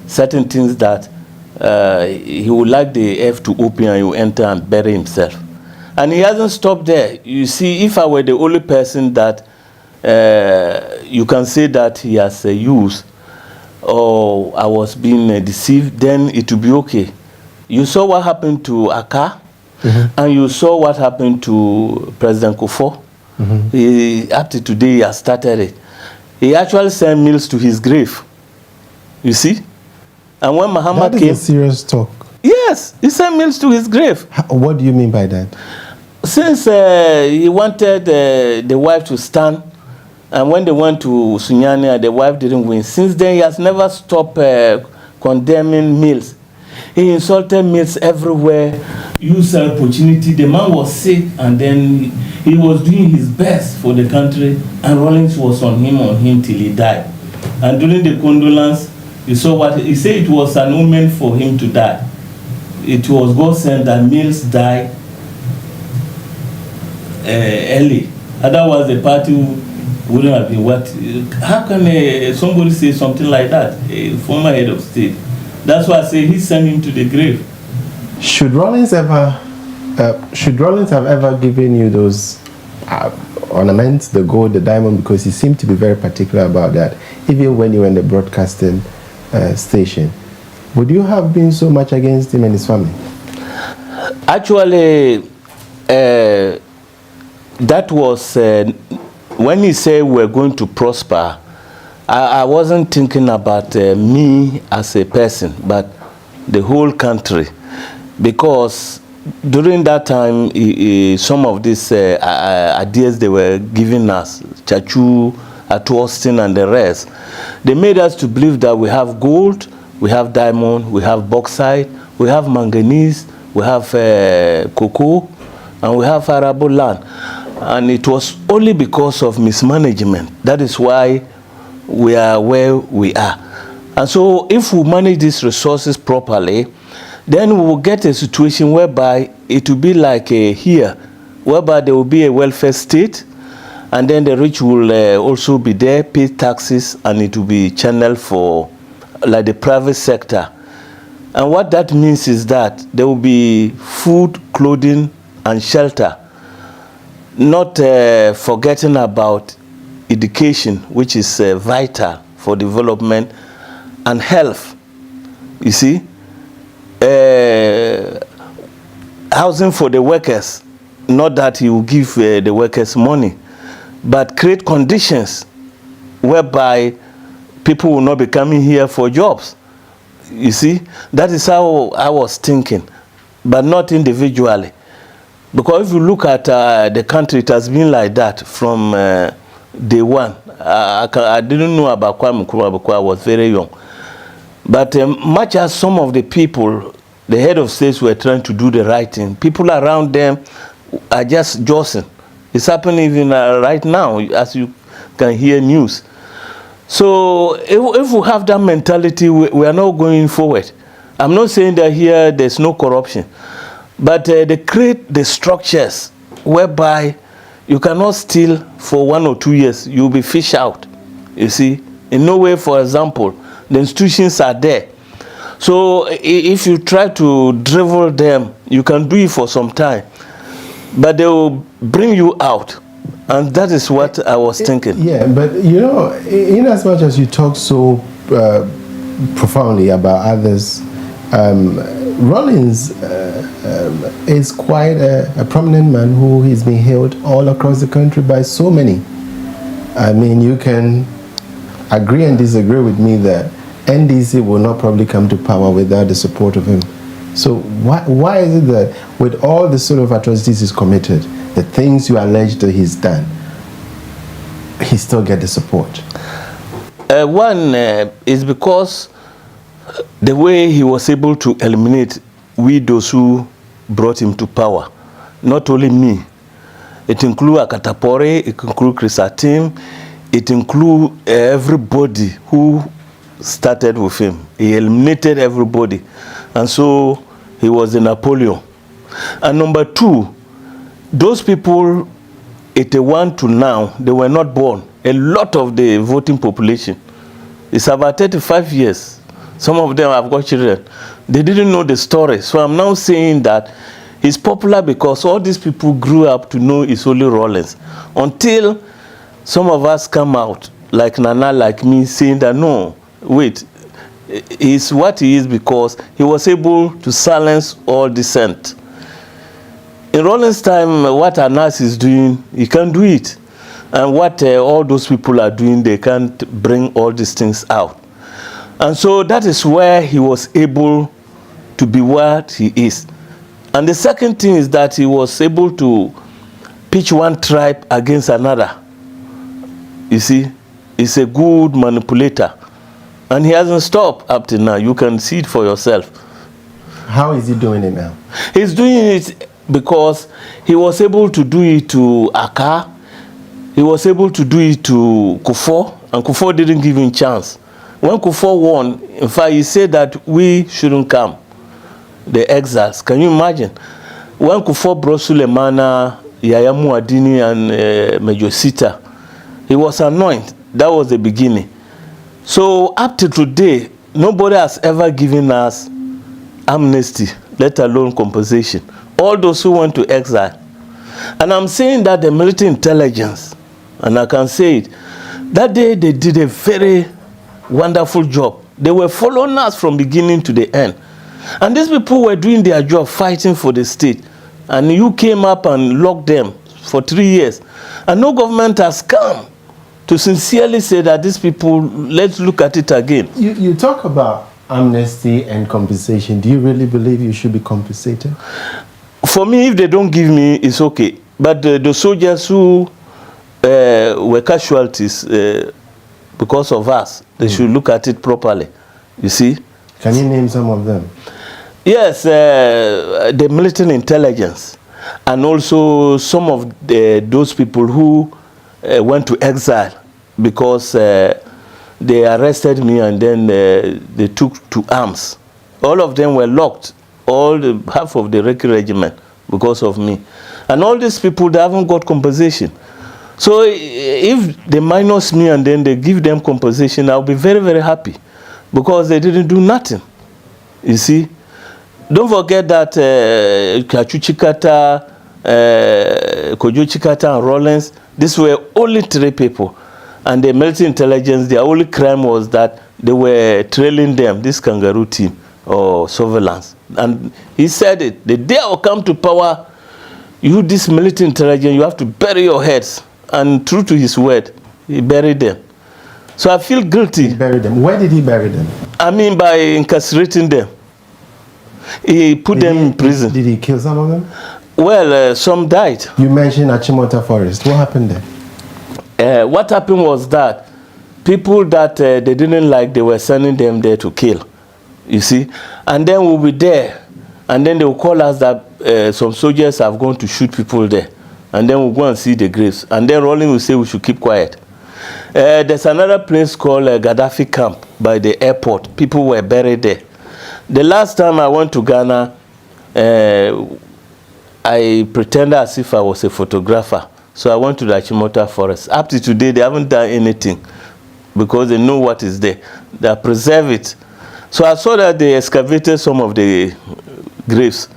certain things that he would like the F to open and he will enter and bury himself. And he hasn't stopped there. You see, if I were the only person that you can say that he has used or I was being deceived, then it will be okay. You saw what happened to Aka, and you saw what happened to President Kufuor. Up to today, he has started it. He actually sent meals to his grave. You see? And when Muhammad came... That is a serious talk. Yes, he sent meals to his grave. What do you mean by that? Since he wanted the wife to stand, and when they went to Sunyani, the wife didn't win. Since then, he has never stopped condemning meals. He insulted meals everywhere, used the opportunity. The man was sick, and then he was doing his best for the country, and Rawlings was on him till he died. And during the condolence, you saw what he said. It was an omen for him to die. It was God sent that Mills died early. Otherwise, the party wouldn't have been what. How can somebody say something like that? A former head of state. That's why I say he sent him to the grave. Should Rawlings have ever given you those ornaments, the gold, the diamond, because he seemed to be very particular about that, even when you were in the broadcasting station? Would you have been so much against him and his family? Actually, that was when he said we're going to prosper. I wasn't thinking about me as a person, but the whole country, because during that time, some of these ideas they were giving us, Chachu, Austin, and the rest, they made us to believe that we have gold, we have diamond, we have bauxite, we have manganese, we have cocoa, and we have arable land. And it was only because of mismanagement. That is why we are where we are. And so if we manage these resources properly, then we will get a situation whereby it will be like here, whereby there will be a welfare state, and then the rich will also be there, pay taxes, and it will be channeled for like the private sector. And what that means is that there will be food, clothing, and shelter, not forgetting about education, which is vital for development, and health. You see, housing for the workers, not that he will give the workers money, but create conditions whereby people will not be coming here for jobs. You see, that is how I was thinking, but not individually. Because if you look at the country, it has been like that from day one. I didn't know about Kwame Nkrumah because I was very young. But much as some of the people, the head of states, were trying to do the right thing, people around them are just jostling. It's happening even right now, as you can hear news. So if we have that mentality, we are not going forward. I'm not saying that here there's no corruption, but they create the structures whereby you cannot steal for 1 or 2 years. You'll be fished out, you see. In no way, for example, the institutions are there. So if you try to drivel them, you can do it for some time, but they will bring you out. And that is what I was thinking. Yeah, but you know, in as much as you talk so profoundly about others, Rawlings is quite a prominent man who is being hailed all across the country by so many. I mean, you can agree and disagree with me that NDC will not probably come to power without the support of him. So why is it that with all the sort of atrocities he's committed, the things you allege that he's done, he still get the support? One is because the way he was able to eliminate those who brought him to power. Not only me. It includes Akatapore, it includes Chris Atim, it includes everybody who started with him. He eliminated everybody. And so he was the Napoleon. And number two, those people, 81 to now, they were not born. A lot of the voting population. It's about 35 years. Some of them have got children. They didn't know the story. So I'm now saying that he's popular because all these people grew up to know it's only Rawlings. Until some of us come out, like Nana, like me, saying that no, wait, he's what he is because he was able to silence all dissent. In Rawlings' time, what Anas is doing, he can't do it. And what all those people are doing, they can't bring all these things out. And so that is where he was able to be what he is. And the second thing is that he was able to pitch one tribe against another. You see, he's a good manipulator. And he hasn't stopped up to now. You can see it for yourself. How is he doing it now? He's doing it because he was able to do it to Aka. He was able to do it to Kufuor, and Kufuor didn't give him chance. When Kufuor won, in fact, he said that we shouldn't come, the exiles. Can you imagine? When Kufuor brought Sulemana, Yaya Muadini, and Major Sita, he was anointed. That was the beginning. So up to today, nobody has ever given us amnesty, let alone compensation. All those who went to exile. And I'm saying that the military intelligence, and I can say it, that day they did a very wonderful job. They were following us from beginning to the end. And these people were doing their job, fighting for the state. And you came up and locked them for 3 years. And no government has come to sincerely say that these people, let's look at it again. You talk about amnesty and compensation. Do you really believe you should be compensated? For me, if they don't give me, it's okay. But the soldiers who were casualties because of us, they should look at it properly. You see? Can you name some of them? Yes, the military intelligence, and also some of those people who went to exile because they arrested me and then they took to arms. All of them were locked, half of the Reki regiment because of me. And all these people, they haven't got compensation. So if they minus me and then they give them compensation, I'll be very, very happy because they didn't do nothing. You see? Don't forget that Kachu Chikata, Kojo Chikata and Rawlings, these were only 3 people. And the military intelligence, their only crime was that they were trailing them, this kangaroo team or surveillance. And he said it, the day I will come to power, you, this military intelligence, you have to bury your heads. And true to his word, he buried them. So I feel guilty. He buried them. Where did he bury them? I mean by incarcerating them. He put them in prison. Did he kill some of them? Well, some died. You mentioned Achimota Forest. What happened there? What happened was that people that they didn't like, they were sending them there to kill. You see? And then we'll be there. And then they will call us that some soldiers have gone to shoot people there. and then we'll go and see the graves. And then Rawling will say we should keep quiet. There's another place called Gaddafi Camp by the airport. People were buried there. The last time I went to Ghana, I pretended as if I was a photographer. So I went to the Achimota forest. Up to today, they haven't done anything because they know what is there. They preserve it. So I saw that they excavated some of the graves.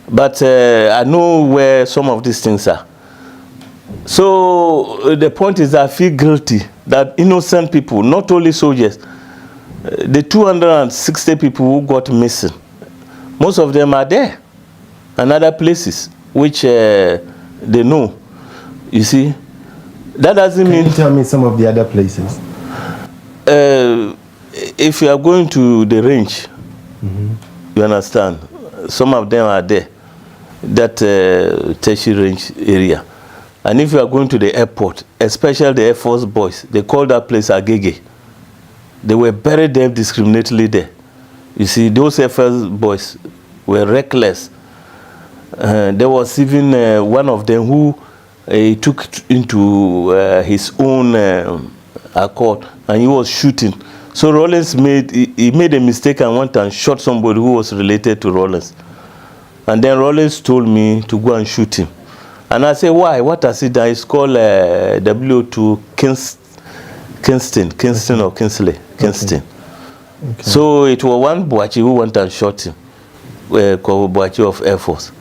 But I know where some of these things are. So the point is I feel guilty that innocent people, not only soldiers, the 260 people who got missing, most of them are there and other places which they know. You see, that doesn't mean... Can you tell me some of the other places? If you are going to the range, you understand, some of them are there, that tertiary range area. And if you are going to the airport, especially the Air Force boys, they call that place Agege. They were buried there discriminately there. You see, those Air Force boys were reckless. There was even one of them who he took into his own accord, and he was shooting. So Rawlings made a mistake and went and shot somebody who was related to Rawlings. And then Rawlings told me to go and shoot him. And I said, why? What has he done? It's called W2 Kingston or Kingsley. Kingston. Okay. So it was one Boachi who went and shot him, called Boachi of Air Force.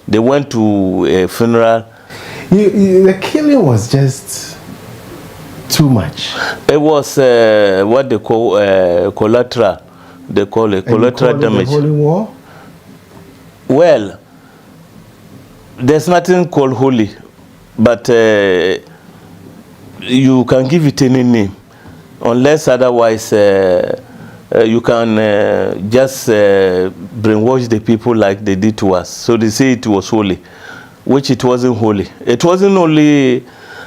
They went to a funeral. The killing was just too much. It was what they call collateral. They call it collateral damage. The Holy War? Well, there's nothing called holy, but you can give it any name, unless otherwise you can just brainwash the people like they did to us. So they say it was holy, which it wasn't holy. It wasn't only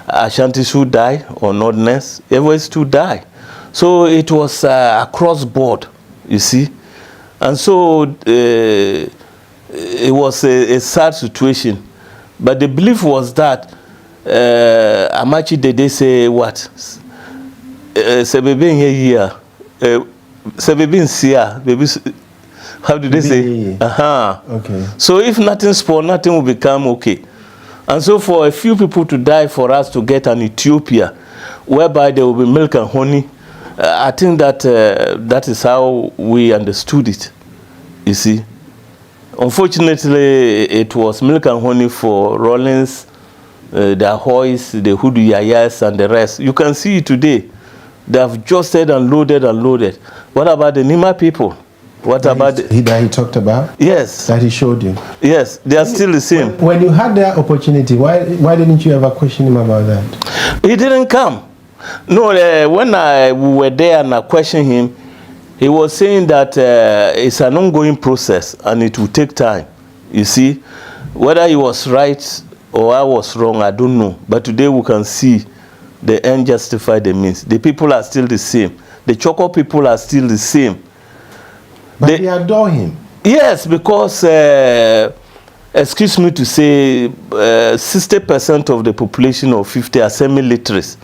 Ashantis who die or Northerners, everyone to die. So it was across board, you see. And so it was a sad situation. But the belief was that Amachi did they say what? Sebebe here, Sebebe Sia, baby. How did they say? Okay. So if nothing spoiled, nothing will become okay. And so for a few people to die for us to get an Ethiopia, whereby there will be milk and honey, I think that that is how we understood it. You see. Unfortunately, it was milk and honey for Rawlings, the Ahoys, the Hudu Yayas, and the rest. You can see it today. They have just said and loaded and loaded. What about the Nima people? What about that he talked about? Yes. That he showed you? Yes, they are still the same. When you had that opportunity, why didn't you ever question him about that? He didn't come. No, when we were there and I questioned him, he was saying that it's an ongoing process and it will take time. You see, whether he was right or I was wrong, I don't know. But today we can see the end justify the means. The people are still the same. The Choco people are still the same. But they adore him. Yes, because, excuse me to say, 60% of the population of 50 are semi-literates.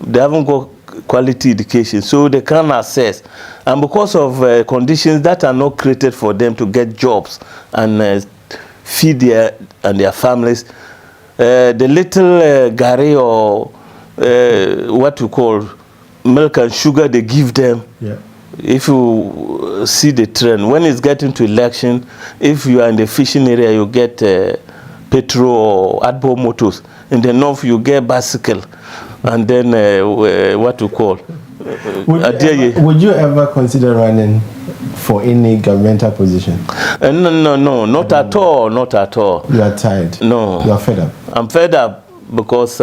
They haven't got quality education, so they can't access, and because of conditions that are not created for them to get jobs and feed their families, the little gari or what you call milk and sugar they give them. Yeah. If you see the trend, when it's getting to election, if you are in the fishing area, you get petrol or adbo motors. In the north, you get bicycle. And then what you call? Would you ever consider running for any governmental position? No, not at all, not at all. You are tired? No. You are fed up? I'm fed up because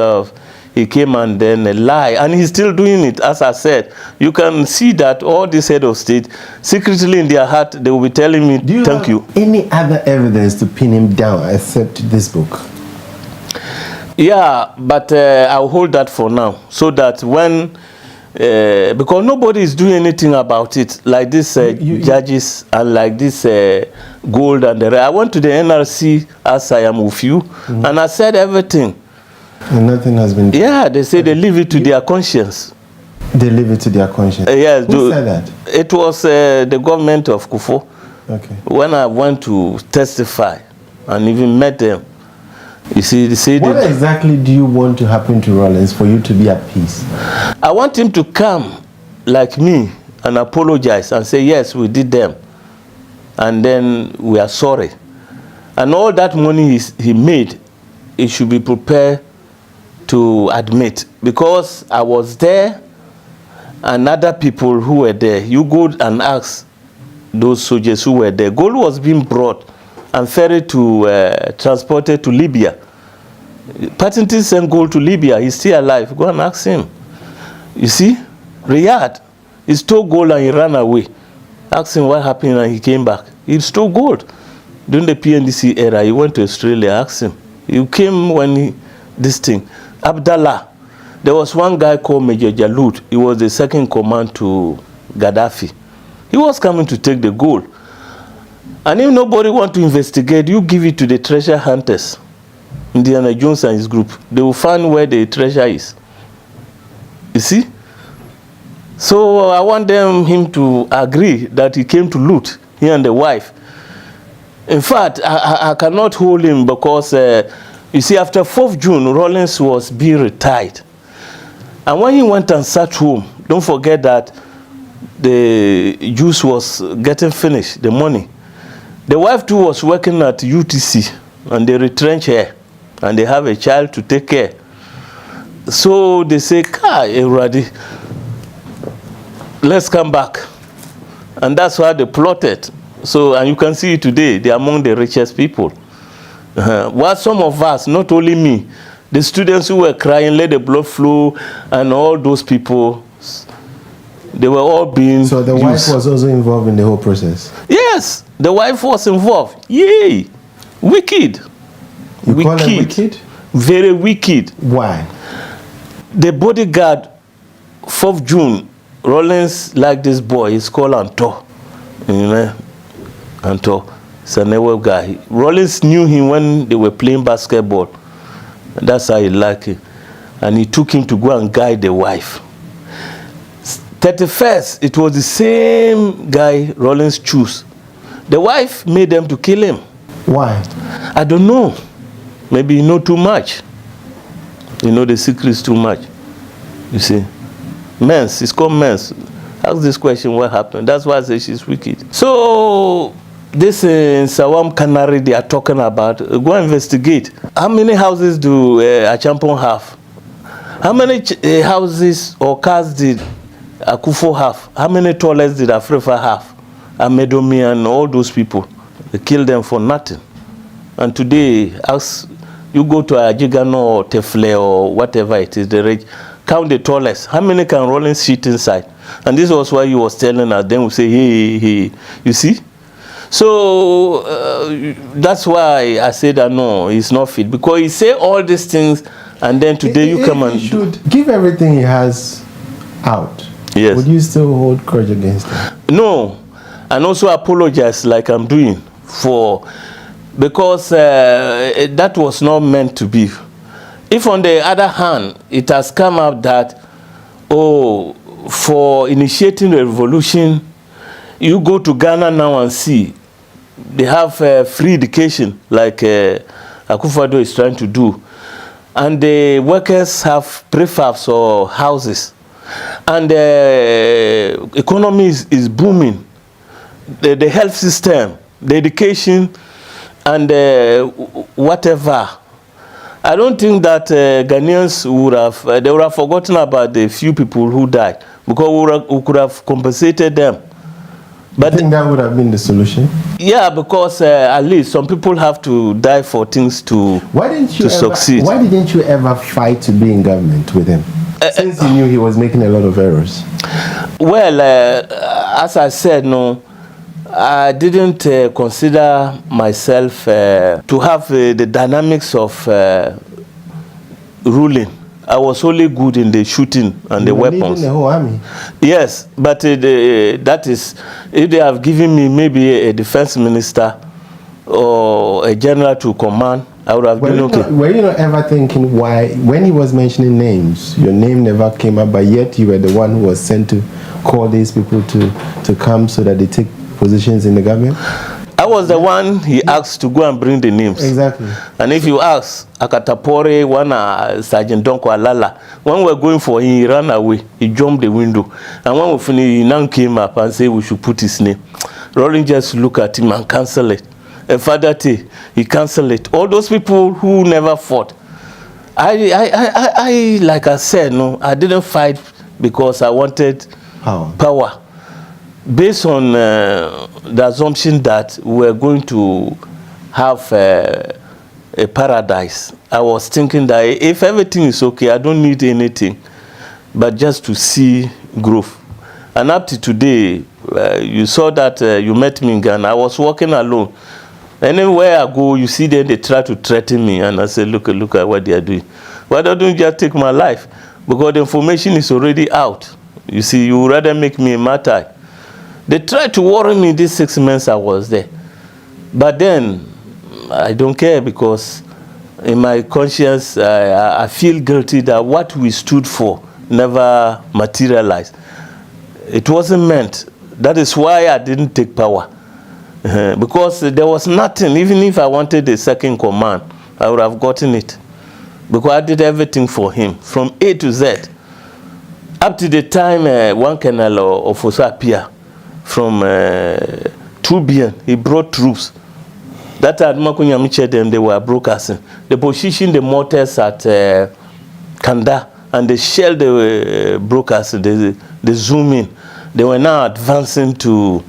he came and then lied. And he's still doing it, as I said. You can see that all these head of state, secretly in their heart, they will be telling me, thank you. Any other evidence to pin him down except this book? Yeah, but I'll hold that for now, so that when because nobody is doing anything about it, like this judges and like this gold and the rest. I went to the NRC as I am with you, and I said everything. And nothing has been done. Yeah, they say they leave it to their conscience. They leave it to their conscience. Yes. Who said that? It was the government of Kufo. Okay. When I went to testify and even met them, you see, they say what exactly do you want to happen to Rawlings for you to be at peace? I want him to come like me and apologize and say, yes, we did them. And then we are sorry. And all that money he made, he should be prepared to admit. Because I was there and other people who were there. You go and ask those soldiers who were there. Gold was being brought and ferried to, transported to Libya. Patented sent gold to Libya. He's still alive. Go and ask him. You see, Riyadh, he stole gold and he ran away. Ask him what happened and he came back. He stole gold. During the PNDC era, he went to Australia. Ask him. He came when this thing. Abdallah. There was one guy called Major Jaloud. He was the second command to Gaddafi. He was coming to take the gold. And if nobody want to investigate, you give it to the treasure hunters. Indiana Jones and his group. They will find where the treasure is. You see? So I want him to agree that he came to loot, he and the wife. In fact, I cannot hold him because, you see, after 4th June, Rawlings was being retired. And when he went and sat home, don't forget that the juice was getting finished, the money. The wife too was working at UTC, and they retrench her, and they have a child to take care. So they say, everybody, let's come back. And that's why they plotted. So, and you can see it today, they're among the richest people. While some of us, not only me, the students who were crying, let the blood flow, and all those people, they were all being So the used. wife was also involved in the whole process? Yes, the wife was involved. Yay! Wicked. You call them wicked? Very wicked. Why? The bodyguard, 4th June, Rawlings like this boy, he's called Anto. You know, Anto. He's a Ghanaweb guy. Rawlings knew him when they were playing basketball. That's how he liked him. And he took him to go and guide the wife. 31st, it was the same guy Rawlings chose. The wife made them to kill him. Why? I don't know. Maybe you know too much. You know the secrets too much. You see. Mens, it's called mens. Ask this question, what happened? That's why I say she's wicked. So, this in Sawam Canary they are talking about, go investigate. How many houses do Achampon have? How many houses or cars did Akufo have? How many toilets did Afrifa have? Amedomi and all those people. They killed them for nothing. And today, ask, you go to Ajigano or Tefle or whatever it is, the rage, count the toilets. How many can Rawlings sit inside? And this was why he was telling us. Then we say, hey. You see? So that's why I said that no, he's not fit. Because he say all these things, and then today you come and... He should give everything he has out. Yes. Would you still hold grudge against him? No. And also apologize like I'm doing for... Because that was not meant to be. If on the other hand, it has come out that, for initiating the revolution, you go to Ghana now and see, they have free education, like Akufo-Addo is trying to do. And the workers have prefabs or houses. And the economy is booming. The health system, the education, and whatever. I don't think that Ghanaians would have forgotten about the few people who died, because we could have compensated them. But I think that would have been the solution. Yeah, because at least some people have to die for things to succeed. Why didn't you ever fight to be in government with him? Since you knew he was making a lot of errors. Well, as I said, no, I didn't consider myself to have the dynamics of ruling I was only good in the shooting and the weapons. Leading the whole army. Yes, but that is, if they have given me maybe a defense minister or a general to command, I would have been okay. Were you not ever thinking why, when he was mentioning names, your name never came up, but yet you were the one who was sent to call these people to come so that they take positions in the government? I was the one he asked to go and bring the names. Exactly. And if you ask, Akatapore, one Sergeant Donko Alala, when we were going for him, he ran away. He jumped the window. And when we finished, he now came up and said we should put his name. Rawling just looked at him and cancelled it. Father T, he cancelled it. All those people who never fought. I like I said, no, I didn't fight because I wanted power. Based on the assumption that we're going to have a paradise, I was thinking that if everything is okay, I don't need anything, but just to see growth. And up to today, you saw that you met me in Ghana. I was walking alone. Anywhere I go, you see them, they try to threaten me. And I say, look at what they are doing. Why don't you just take my life? Because the information is already out. You see, you rather make me a martyr. They tried to worry me these 6 months I was there. But then, I don't care because in my conscience, I feel guilty that what we stood for never materialized. It wasn't meant. That is why I didn't take power. Because there was nothing. Even if I wanted a second command, I would have gotten it. Because I did everything for him, from A to Z. Up to the time one colonel of Osapia from 2BN, he brought troops. That at Makunyamiche, them, they were broadcasting. They positioned the mortars at Kanda, and they shelled the broadcasting. They zoom in. They were now advancing to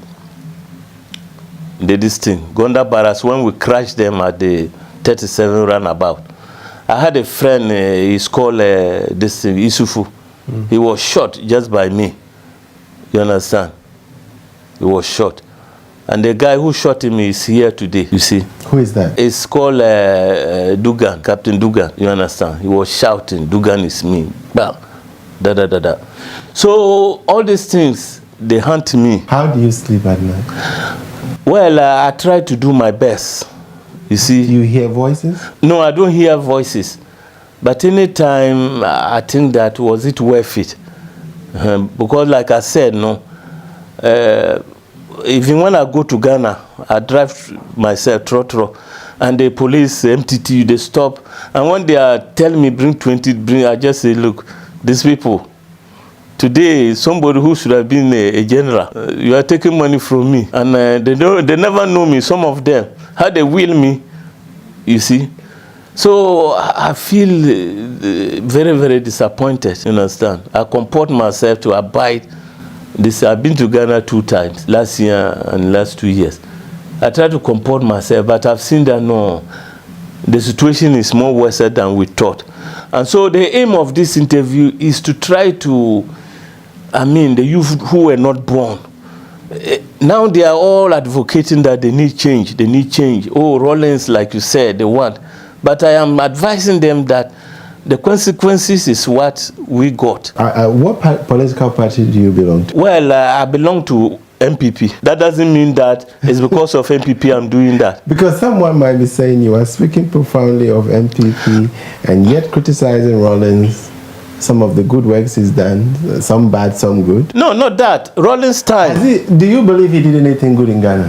this thing, Gonda Barras, when we crashed them at the 37 runabout. I had a friend, he's called this thing, Isufu. He was shot just by me. You understand? He was shot. And the guy who shot him is here today, you see. Who is that? It's called Dugan, Captain Dugan, you understand? He was shouting, Dugan is me. Bam. Da, da, da, da. So all these things, they haunt me. How do you sleep at night? Well, I try to do my best. You see. Do you hear voices? No, I don't hear voices. But anytime I think that was it worth it? Because like I said, no. Even when I go to Ghana, I drive myself, trotro, and the police, MTT, they stop. And when they are telling me bring 20, I just say, look, these people. Today, somebody who should have been a general, you are taking money from me. And they never know me, some of them. How they will me, you see. So I feel very, very disappointed, you understand. I comport myself to abide this. I've been to Ghana 2 times, last year and last 2 years. I try to comport myself, but I've seen that no, the situation is more worse than we thought. And so the aim of this interview is to try to, the youth who were not born. Now they are all advocating that they need change. They need change. Oh, Rawlings, like you said, they want. But I am advising them that the consequences is what we got. What political party do you belong to? Well, I belong to MPP. That doesn't mean that it's because of MPP I'm doing that. Because someone might be saying you are speaking profoundly of MPP and yet criticizing Rawlings. Some of the good works he's done, some bad, some good. No, not that. Rawlings' time. Do you believe he did anything good in Ghana?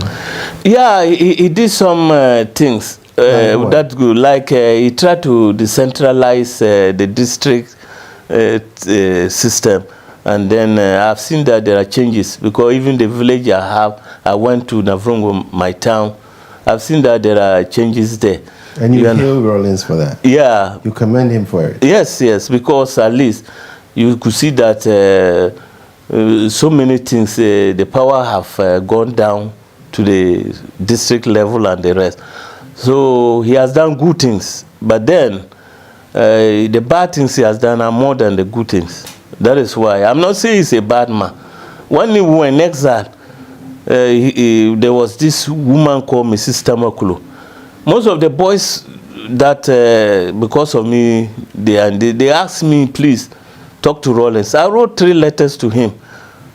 Yeah, he did some things that good. Like he tried to decentralize the district system. And then I've seen that there are changes. Because even the village I went to Navrongo, my town. I've seen that there are changes there. And you hail Rawlings for that? Yeah. You commend him for it? Yes, because at least you could see that so many things, the power have gone down to the district level and the rest. So he has done good things. But then, the bad things he has done are more than the good things. That is why. I'm not saying he's a bad man. When he was in exile, there was this woman called Mrs. Tamakulu. Most of the boys that because of me, they asked me, please, talk to Rawlings. I wrote 3 letters to him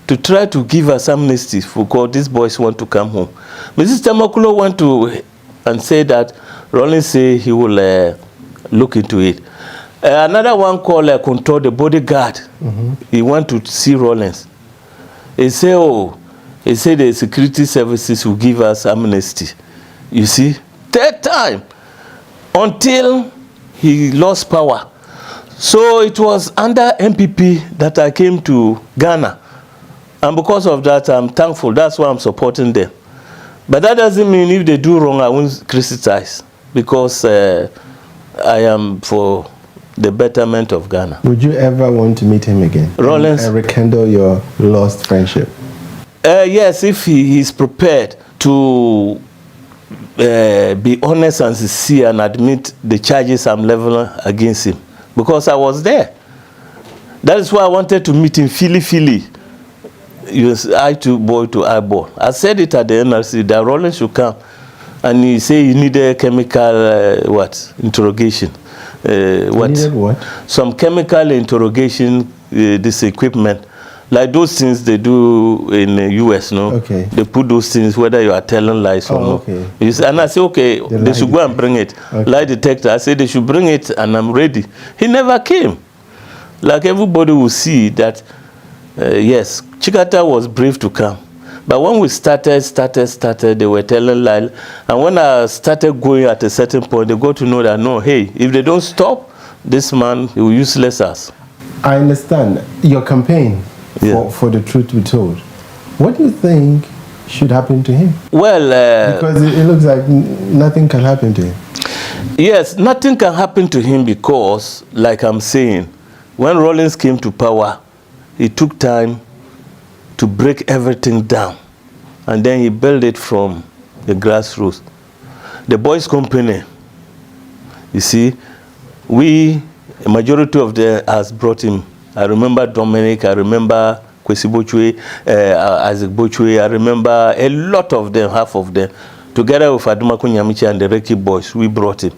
to try to give us amnesty because these boys want to come home. Mrs. Temakulo went to and said that Rawlings say he will look into it. Another one called Control, the bodyguard. He went to see Rawlings. He said, the security services will give us amnesty. You see, 3rd time until he lost power. So it was under MPP that I came to Ghana. And because of that, I'm thankful. That's why I'm supporting them. But that doesn't mean if they do wrong, I won't criticize. Because I am for the betterment of Ghana. Would you ever want to meet him again? Rawlings? And rekindle your lost friendship? Yes, if he is prepared to be honest and sincere and admit the charges I'm leveling against him. Because I was there. That is why I wanted to meet him Philly. Eye to boy to eyeball. I said it at the NRC that Rawlings should come. And he said he needed chemical interrogation. Needed what? Some chemical interrogation, this equipment. Like those things they do in the US, no? Okay. They put those things whether you are telling lies or not. Okay. And I say, okay, they should go and bring it. Okay. Lie detector. I said they should bring it and I'm ready. He never came. Like everybody will see that, yes, Chikata was brave to come. But when we started, they were telling lies. And when I started going at a certain point, they got to know that, no, hey, if they don't stop, this man, he will useless us. I understand your campaign for the truth be told. What do you think should happen to him? Well, because it looks like nothing can happen to him. Yes, nothing can happen to him because, like I'm saying, when Rawlings came to power, he took time to break everything down. And then he built it from the grassroots. The boys' company, you see, a majority of them has brought him. I remember Dominic, I remember Kwesi Bochwe, Isaac Bochwe, I remember a lot of them, half of them. Together with Adumako Nyamiche and the Reki boys, we brought him.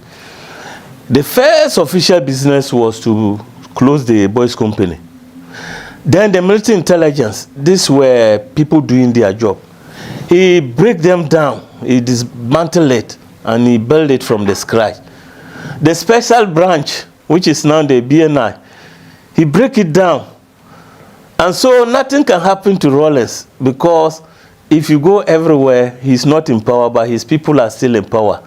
The first official business was to close the boys' company. Then the military intelligence, these were people doing their job. He break them down, he dismantled it, and he built it from the scratch. The special branch, which is now the BNI, he break it down. And so nothing can happen to Rawlings because if you go everywhere, he's not in power, but his people are still in power.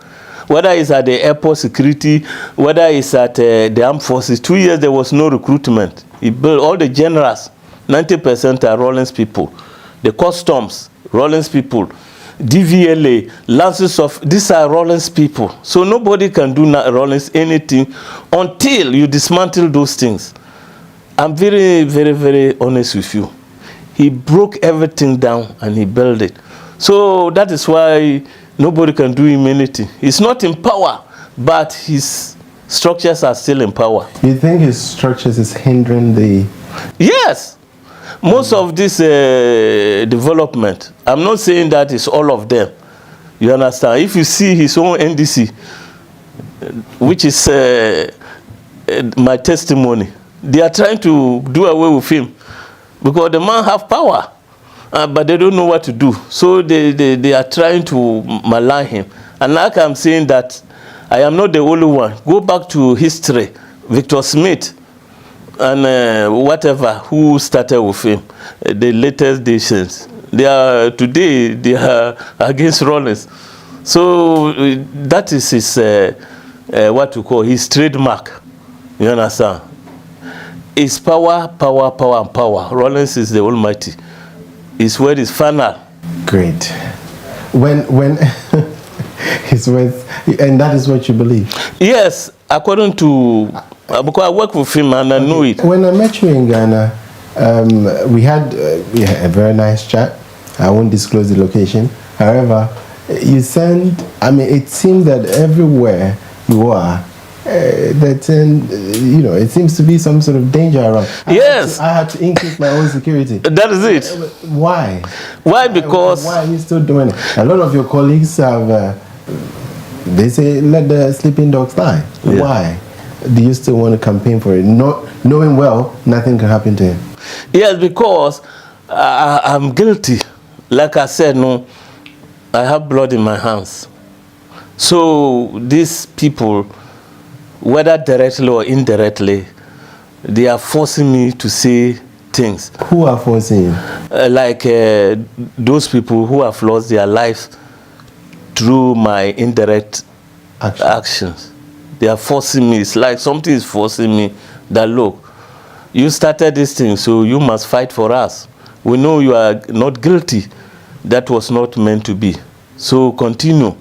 Whether it's at the airport security, whether it's at the armed forces, 2 years there was no recruitment. He built all the generals, 90% are Rawlings people. The customs, Rawlings people. DVLA, lances of, these are Rawlings people. So nobody can do Rawlings anything until you dismantle those things. I'm very, very, very honest with you. He broke everything down and he built it. So that is why nobody can do him anything. He's not in power, but his structures are still in power. You think his structures is hindering the... Yes. Most of this development, I'm not saying that it's all of them. You understand? If you see his own NDC, which is my testimony, they are trying to do away with him because the man have power, but they don't know what to do. So they are trying to malign him. And like I'm saying that I am not the only one. Go back to history. Victor Smith and whatever, who started with him, the latest nations. Today they are against Rawlings. So that is his, what you call his trademark. You understand? It's power, power, power, and power. Rawlings is the Almighty. His word is final. Great. When his words, and that is what you believe? Yes, according to, because I work with him and I know it. When I met you in Ghana, we had a very nice chat. I won't disclose the location. However, you sent, I mean, it seemed that everywhere you are, you know, it seems to be some sort of danger around. Yes. I had to increase my own security. That is it. Why? Why? Because... Why are you still doing it? A lot of your colleagues have They say let the sleeping dogs lie. Yeah. Why do you still want to campaign for it? Not knowing well nothing can happen to him. Yes, because I'm guilty. Like I said, no, I have blood in my hands. So these people, whether directly or indirectly, they are forcing me to say things. Who are forcing you? Like those people who have lost their lives through my indirect actions. They are forcing me. It's like something is forcing me that, look, you started this thing, so you must fight for us. We know you are not guilty. That was not meant to be. So continue.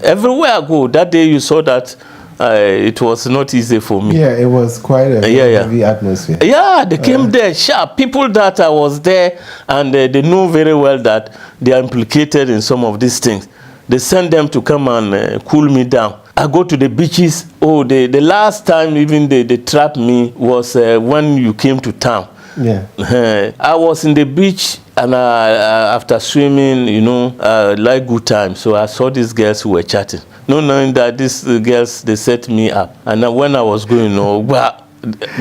Everywhere I go, that day you saw that it was not easy for me. Yeah, it was quite a heavy atmosphere. Yeah, they came there sharp. People that I was there, and they know very well that they are implicated in some of these things. They send them to come and cool me down. I go to the beaches. Oh, the last time even they trapped me was when you came to town. Yeah. I was in the beach, and after swimming, you know, like good time. So I saw these girls who were chatting. Not knowing that these girls, they set me up. And then when I was going, well,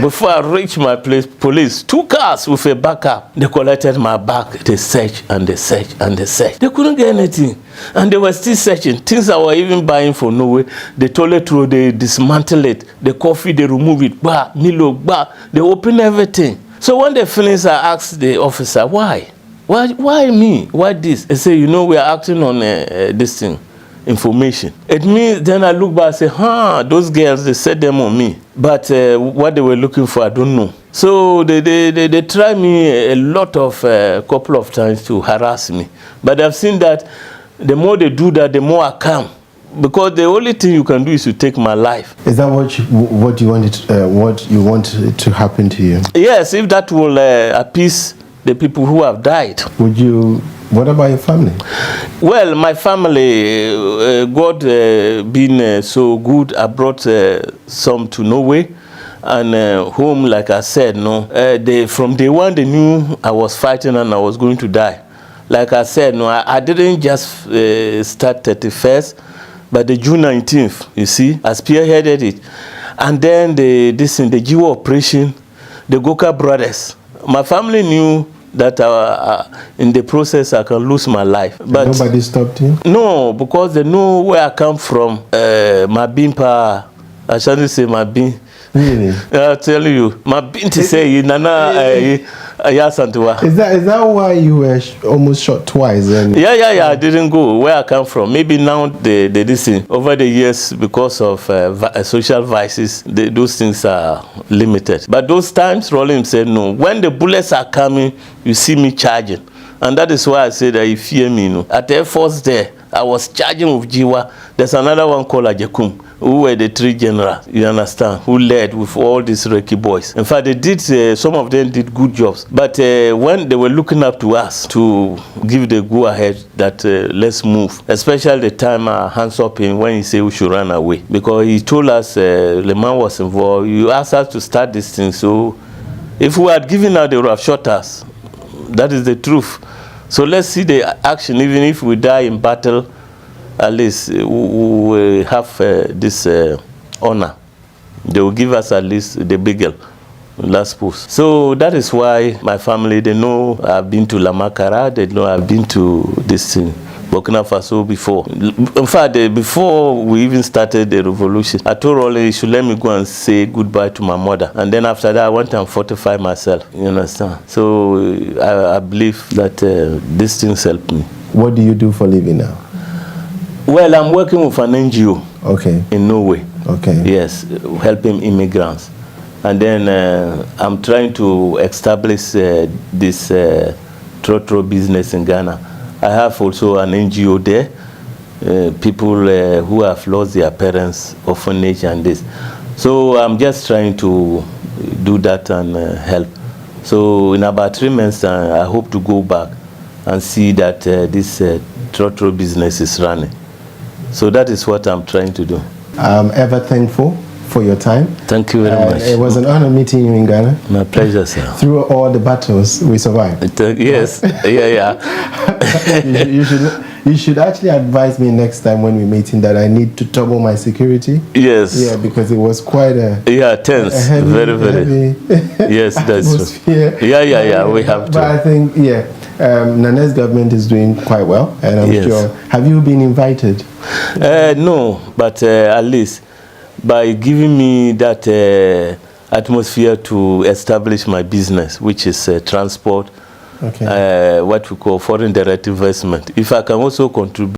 before I reached my place, police, 2 cars with a backup. They collected my bag. They searched and they searched and they searched. They couldn't get anything. And they were still searching. Things I were even buying for nowhere. They toilet roll, they dismantle it. The coffee, they remove it. Bah, Milo, bah. They open everything. So when they finished, I asked the officer, why? Why me? Why this? They say, you know, we are acting on this thing, information. It means, then I look back and say, those girls, they set them on me. But what they were looking for, I don't know. So they tried me a lot of, couple of times to harass me. But I've seen that the more they do that, the more I come. Because the only thing you can do is to take my life. Is that what you want to happen to you? Yes, if that will appease the people who have died. What about your family? Well, my family, God being so good, I brought some to Norway. And home, like I said, no, from day one, they knew I was fighting and I was going to die. Like I said, no, I didn't just start 31st. But the June 19th, you see, I spearheaded it. And then the Jiwa operation, the Goka brothers. My family knew that in the process I can lose my life. But nobody stopped you? No, because they know where I come from. My bimpa, I shouldn't say my bin. Really? I'll tell you, my bin to say, Nana, Is that why you were almost shot twice? Yeah, I didn't go where I come from. Maybe now they listen. Over the years, because of social vices, those things are limited. But those times, Rawling said, no. When the bullets are coming, you see me charging. And that is why I said that you fear me. No? At the Air Force there, I was charging with Jiwa. There's another one called Ajekum, who were the 3 generals, you understand, who led with all these Reiki boys. In fact, they did, some of them did good jobs. But when they were looking up to us to give the go-ahead that let's move, especially the time hands up in when he said we should run away. Because he told us, Le Mans was involved, you asked us to start this thing, so if we had given out, they would have shot us. That is the truth. So let's see the action, even if we die in battle, at least we will have this honor. They will give us at least the beagle, last post. So that is why my family, they know I've been to Lamakara, they know I've been to this thing, Burkina Faso before. In fact, before we even started the revolution, I told Rawling he should let me go and say goodbye to my mother. And then after that, I went and fortified myself, you understand? So I believe that these things help me. What do you do for a living now? Well, I'm working with an NGO in Norway. Okay. Yes, helping immigrants. And then I'm trying to establish this trotro business in Ghana. I have also an NGO there, people who have lost their parents, orphanage and this. So I'm just trying to do that and help. So in about 3 months, I hope to go back and see that this trotro business is running. So that is what I'm trying to do. I'm ever thankful for your time. Thank you very much. It was an honor meeting you in Ghana. My pleasure, sir. Through all the battles, we survived. Yes, yeah. You should You should actually advise me next time when we meet in that I need to double my security. Yes. Yeah, because it was quite a tense. a heavy, very. Yes, that's true. Yeah. We have to. But I think Nane's government is doing quite well, and I'm sure. Have you been invited? No, but at least by giving me that atmosphere to establish my business, which is transport, what we call foreign direct investment. If I can also contribute